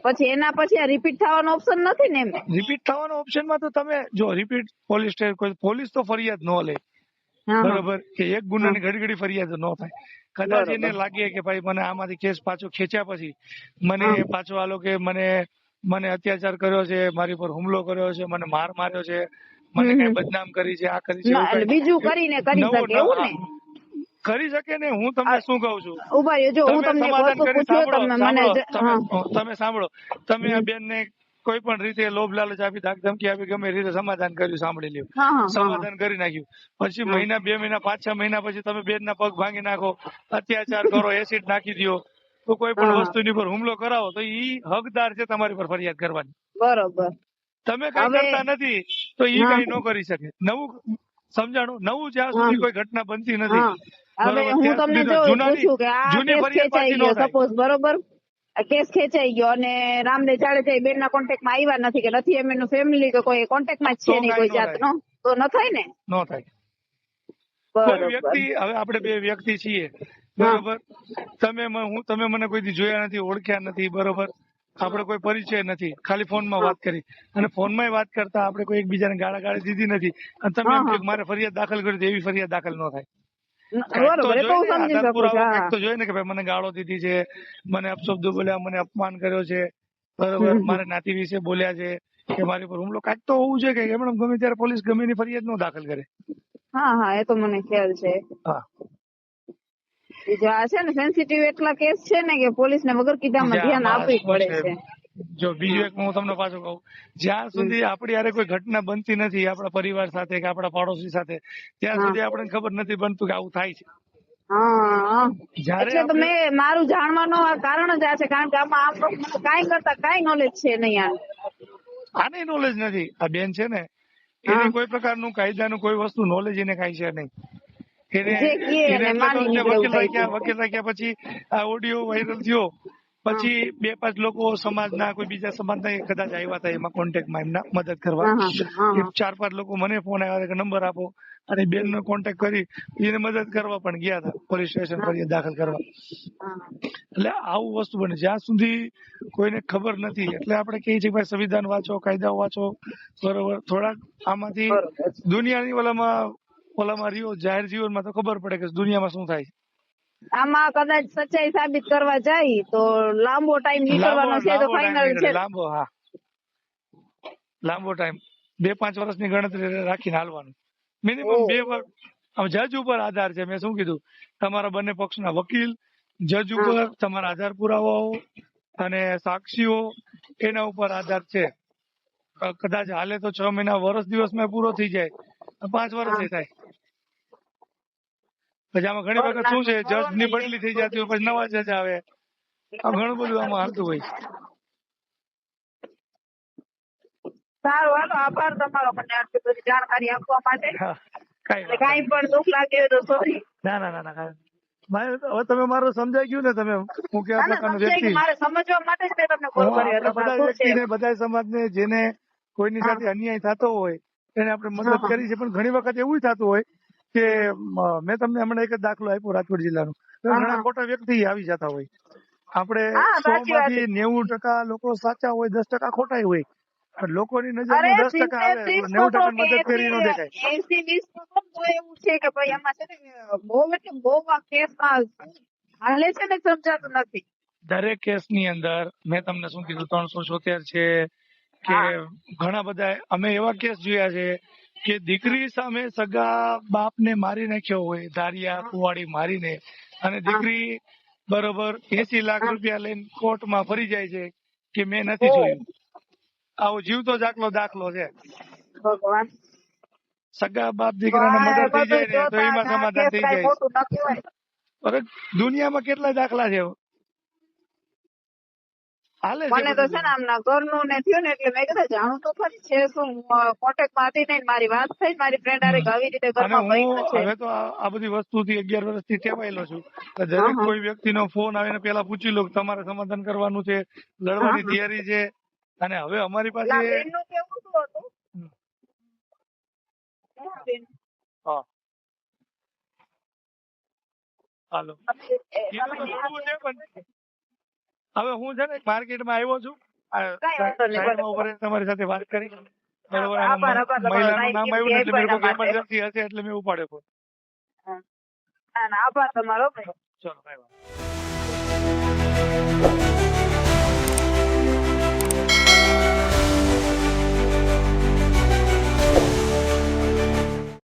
પછી એના પછી આ રિપીટ થવાનો ઓપ્શન નથી ને એમ? રિપીટ થવાનો ઓપ્શનમાં તો તમે જો રિપીટ પોલીસ તો ફરિયાદ ન લે, હા. હા. બરોબર કે એક હા. ગુનાની ઘડી ઘડી ફરિયાદ ન થાય, કદાચ એને બરોબર. લાગે કે ભાઈ મને આમાંથી કેસ પાછો ખેંચ્યા પછી મને હા. પાછો આલો કે મને અત્યાચાર કર્યો છે, મારી પર હુમલો કર્યો છે, મને માર માર્યો છે, મને કઈ બદનામ કરી છે, આ કરી છે, એવું એટલે બીજું કઈ કરીને કરી નવું શકે એવું ને? કરી શકે ને. હું તમને શું કઉ છું, ઉભા રહ્યો, જો હું તમે તમને એક સમાધાન વસ્તુ કરી પૂછું તમે મને તમે સાંભળો, તમે આ બેન ને કોઈ પણ રીતે લોભ લાલચ આપી, ધાક ધમકી આપી, ગમે રીતે સમાધાન કર્યું, સાંભળી લ્યો, હા. હા. સમાધાન કરી નાખ્યું, પછી હા. મહિના 2 મહિના 5-6 મહિના પછી તમે બેન ના પગ ભાંગી નાખો, અત્યાચાર કરો, એસિડ નાખી દો, તો કોઈ પણ હા. વસ્તુની પર હુમલો કરાવો તો ઈ હકદાર છે તમારી પર ફરિયાદ કરવાની. બરોબર. તમે કઈ હવે કરતા નથી તો ઈ હા. કઈ ન કરી શકે. સમજાણું, નવું જ્યાં હા. સુધી કોઈ ઘટના બનતી નથી, હા. હવે બરોબર, હું ત્યાં તમને સુધી તો જો જૂનાની પૂછું કે આ જૂની કેસ ફરિયાદ ખેંચાઈ પાછી ન ગયો, થાય. સપોઝ, બરોબર, આ કેસ ખેંચાઈ ગયો અને રામદેવ જાડેજા બેન ના કોન્ટેક્ટ માં આવ્યા નથી કે નથી, એમ એનું ફેમિલી કે કોઈ કોન્ટેક્ટ માં જ તો છે નહીં કઈ કોઈ ન થાય, જાતનો, તો ન થાય ને? ન થાય. કોઈ બરોબર. વ્યક્તિ, હવે આપણે 2 વ્યક્તિ છીએ, હા. બરોબર, તમે મને કોઈ દી જોયા નથી, ઓળખ્યા નથી, બરોબર, આપણે કોઈ પરિચય નથી, ખાલી ફોનમાં હા. વાત કરી અને ફોનમાં વાત કરતા આપણે કોઈ એકબીજાને ગાળાગાળી દીધી નથી અને તમે હા. એમ હા. કે મારે ફરિયાદ દાખલ કરી તો એવી ફરિયાદ દાખલ ન થાય. કાંઈક તો બરોબર, એ તો જોઈ હું ને, સમજી આધાર શકું છું. પુરાવો હા. કાંઈક તો જોઈ ને કે ભાઈ મને ગાળો દીધી છે, મને અપશબ્દો બોલ્યા, મને અપમાન કર્યો છે, બરોબર, મારે નાતી વિશે બોલ્યા છે કે મારી પર હુમલો, કાંઈક તો હોવું જોઈએ કે એમણે ગમે ત્યારે પોલીસ ગમે એની ફરિયાદ ન દાખલ કરે. હા. હા, એ તો મને ખ્યાલ છે. હા, બીજા આ છે ને સેન્સિટિવ એટલા કેસ છે ને કે પોલીસ ને વગર કીધામાં ધ્યાન આમાં આપવી શું પડે છે, છે. જો બીજું એક હું તમને પાછું કહું, જ્યાં સુધી આપણી હારે કોઈ ઘટના બનતી નથી આપણા પરિવાર સાથે કે આપણા પડોશી સાથે, ત્યાં સુધી આપણને ખબર નથી બનતું કે આવું થાય છે. હા જ્યારે એટલે તો આપણે મેં મારું જાણવાનું આ કારણ જ આ છે, કારણ કે આમાં આમ મને કાંઈ કરતા કાંઈ નોલેજ છે નહીં આનું. આને નોલેજ નથી. આ બેન છે ને એને કોઈ પ્રકારનું કાયદાનું કોઈ વસ્તુ નોલેજ એને કાંઈ છે નહીં. એને જે કહે એને એને એટલે તો માની જે નીકળવું વકીલ થાય રાખ્યા પછી આ ઓડિયો વાયરલ થયો પછી 2-5 લોકો સમાજના કોઈ બીજા સમાજના કદાચ આવ્યા હતા એમાં કોન્ટેક્ટમાં એમના મદદ કરવા. એ 4-5 લોકો મને ફોન આવ્યા કે નંબર આપો, અને બેન નો કોન્ટેક્ટ કરી એને મદદ કરવા પણ ગયા હતા પોલીસ સ્ટેશન ફરિયાદ દાખલ કરવા. એટલે આવું વસ્તુ બને જ્યાં સુધી કોઈને ખબર નથી. એટલે આપણે કહીએ છીએ ભાઈ સંવિધાન વાંચો, કાયદાઓ વાંચો, બરોબર. થોડાક આમાંથી દુનિયાની ઓલામાં રહ્યો જાહેર જીવનમાં તો ખબર પડે કે દુનિયામાં શું થાય છે. આમાં કદાચ સચ્ચાઈ સાબિત કરવા જાય તો લાંબો ટાઈમ નીકળવાનો છે તો ફાઇનલ છે. લાંબો ટાઈમ 2-5 વર્ષની ગણતરી રાખીને હાલવાનું. મિનિમમ 2 વર્ષ. જજ ઉપર આધાર છે. મેં શું કીધું, તમારા બંને પક્ષના વકીલ, જજ ઉપર તમારા આધાર પુરાવાઓ અને સાક્ષીઓ એના ઉપર આધાર છે. કદાચ હાલે તો 6 મહિના વર્ષ દિવસમાં પૂરો થઈ જાય, 5 વર્ષ થાય. પછી આમાં ઘણી વખત શું છે, જજ ની બદલી થઈ જતી હોય, પછી નવા જજ આવે. ઘણું બધું આમાં હાલતું હોય છે. સારું, હાલો, આભાર તમારો મને આટલી બધી જાણકારી આપવા માટે. કાંઈ પણ દુઃખ લાગે તો સોરી. ના. હવે તમે મારું સમજાઈ ગયું ને, તમે હું કેવા પ્રકારનો વ્યક્તિ. મારે સમજવા માટે જ મેં તમને કોલ કર્યો હતો. બધા વ્યક્તિને, બધા સમાજને જેને કોઈની સાથે અન્યાય થતો હોય એને આપણે મદદ કરી છે. પણ ઘણી વખત એવું થતું હોય કે મેં તમને હમણાં એક જ દાખલો આપ્યો રાજકોટ જિલ્લાનો, ઘણા ખોટા વ્યક્તિ આવી જતા હોય. આપણે 100 માંથી 90% લોકો સાચા હોય, 10% ખોટા હોય. લોકોની નજરમાં 10% આવે, 90% મદદ કરી ન દેખાય. 80-20% એવું છે કે ભાઈ આમાં છે ને બહુ એટલે બહુ આ કેસમાં હાલે છે ને સમજાતું નથી. દરેક કેસની અંદર મેં તમને શું કીધું, 377 છે કે ઘણા બધા અમે એવા કેસ જોયા છે કે દીકરી સામે સગા બાપને મારી નાખ્યો હોય, ધારિયા કુવાડી મારીને, અને દીકરી બરોબર 80 લાખ રૂપિયા લઈને કોર્ટમાં ફરી જાય છે કે મેં નથી જોયું. આવો જીવતો દાખલો છે. ભગવાન, સગા બાપ દીકરાને મદદ થઈ જાય ને તો એમાં સમાધાન થઈ જાય. અરે દુનિયામાં કેટલા દાખલા છે હાલે છે. મને તો છે ને આમના ઘરનું ને થયું ને એટલે મેં કીધું જાણું તો ખરી છે શું. કોન્ટેક્ટમાં હતી ને મારી વાત થઈ, મારી ફ્રેન્ડ હારે આવી રીતે ઘરમાં બન્યું છે. હવે તો આ બધી વસ્તુથી 11 વર્ષથી ટેવાયેલો છું. દરેક કોઈ વ્યક્તિનો ફોન આવે ને પેલા પૂછી લો તમારે સમાધાન કરવાનું છે, લડવાની તૈયારી છે. અને હવે અમારી પાસે બેનનું કેવું શું હતું? હાલો, હવે હું છે ને માર્કેટમાં આવ્યો છું, સાઈડમાં ઉભા રહીને તમારી સાથે વાત કરી. બરોબર, મહિલાનું નામ આવ્યું ને એટલે મેરે કો ઇમરજન્સી હશે એટલે મેં ઉપાડ્યો ફોન. આભાર તમારો. ચલો, કાંઈ વાત.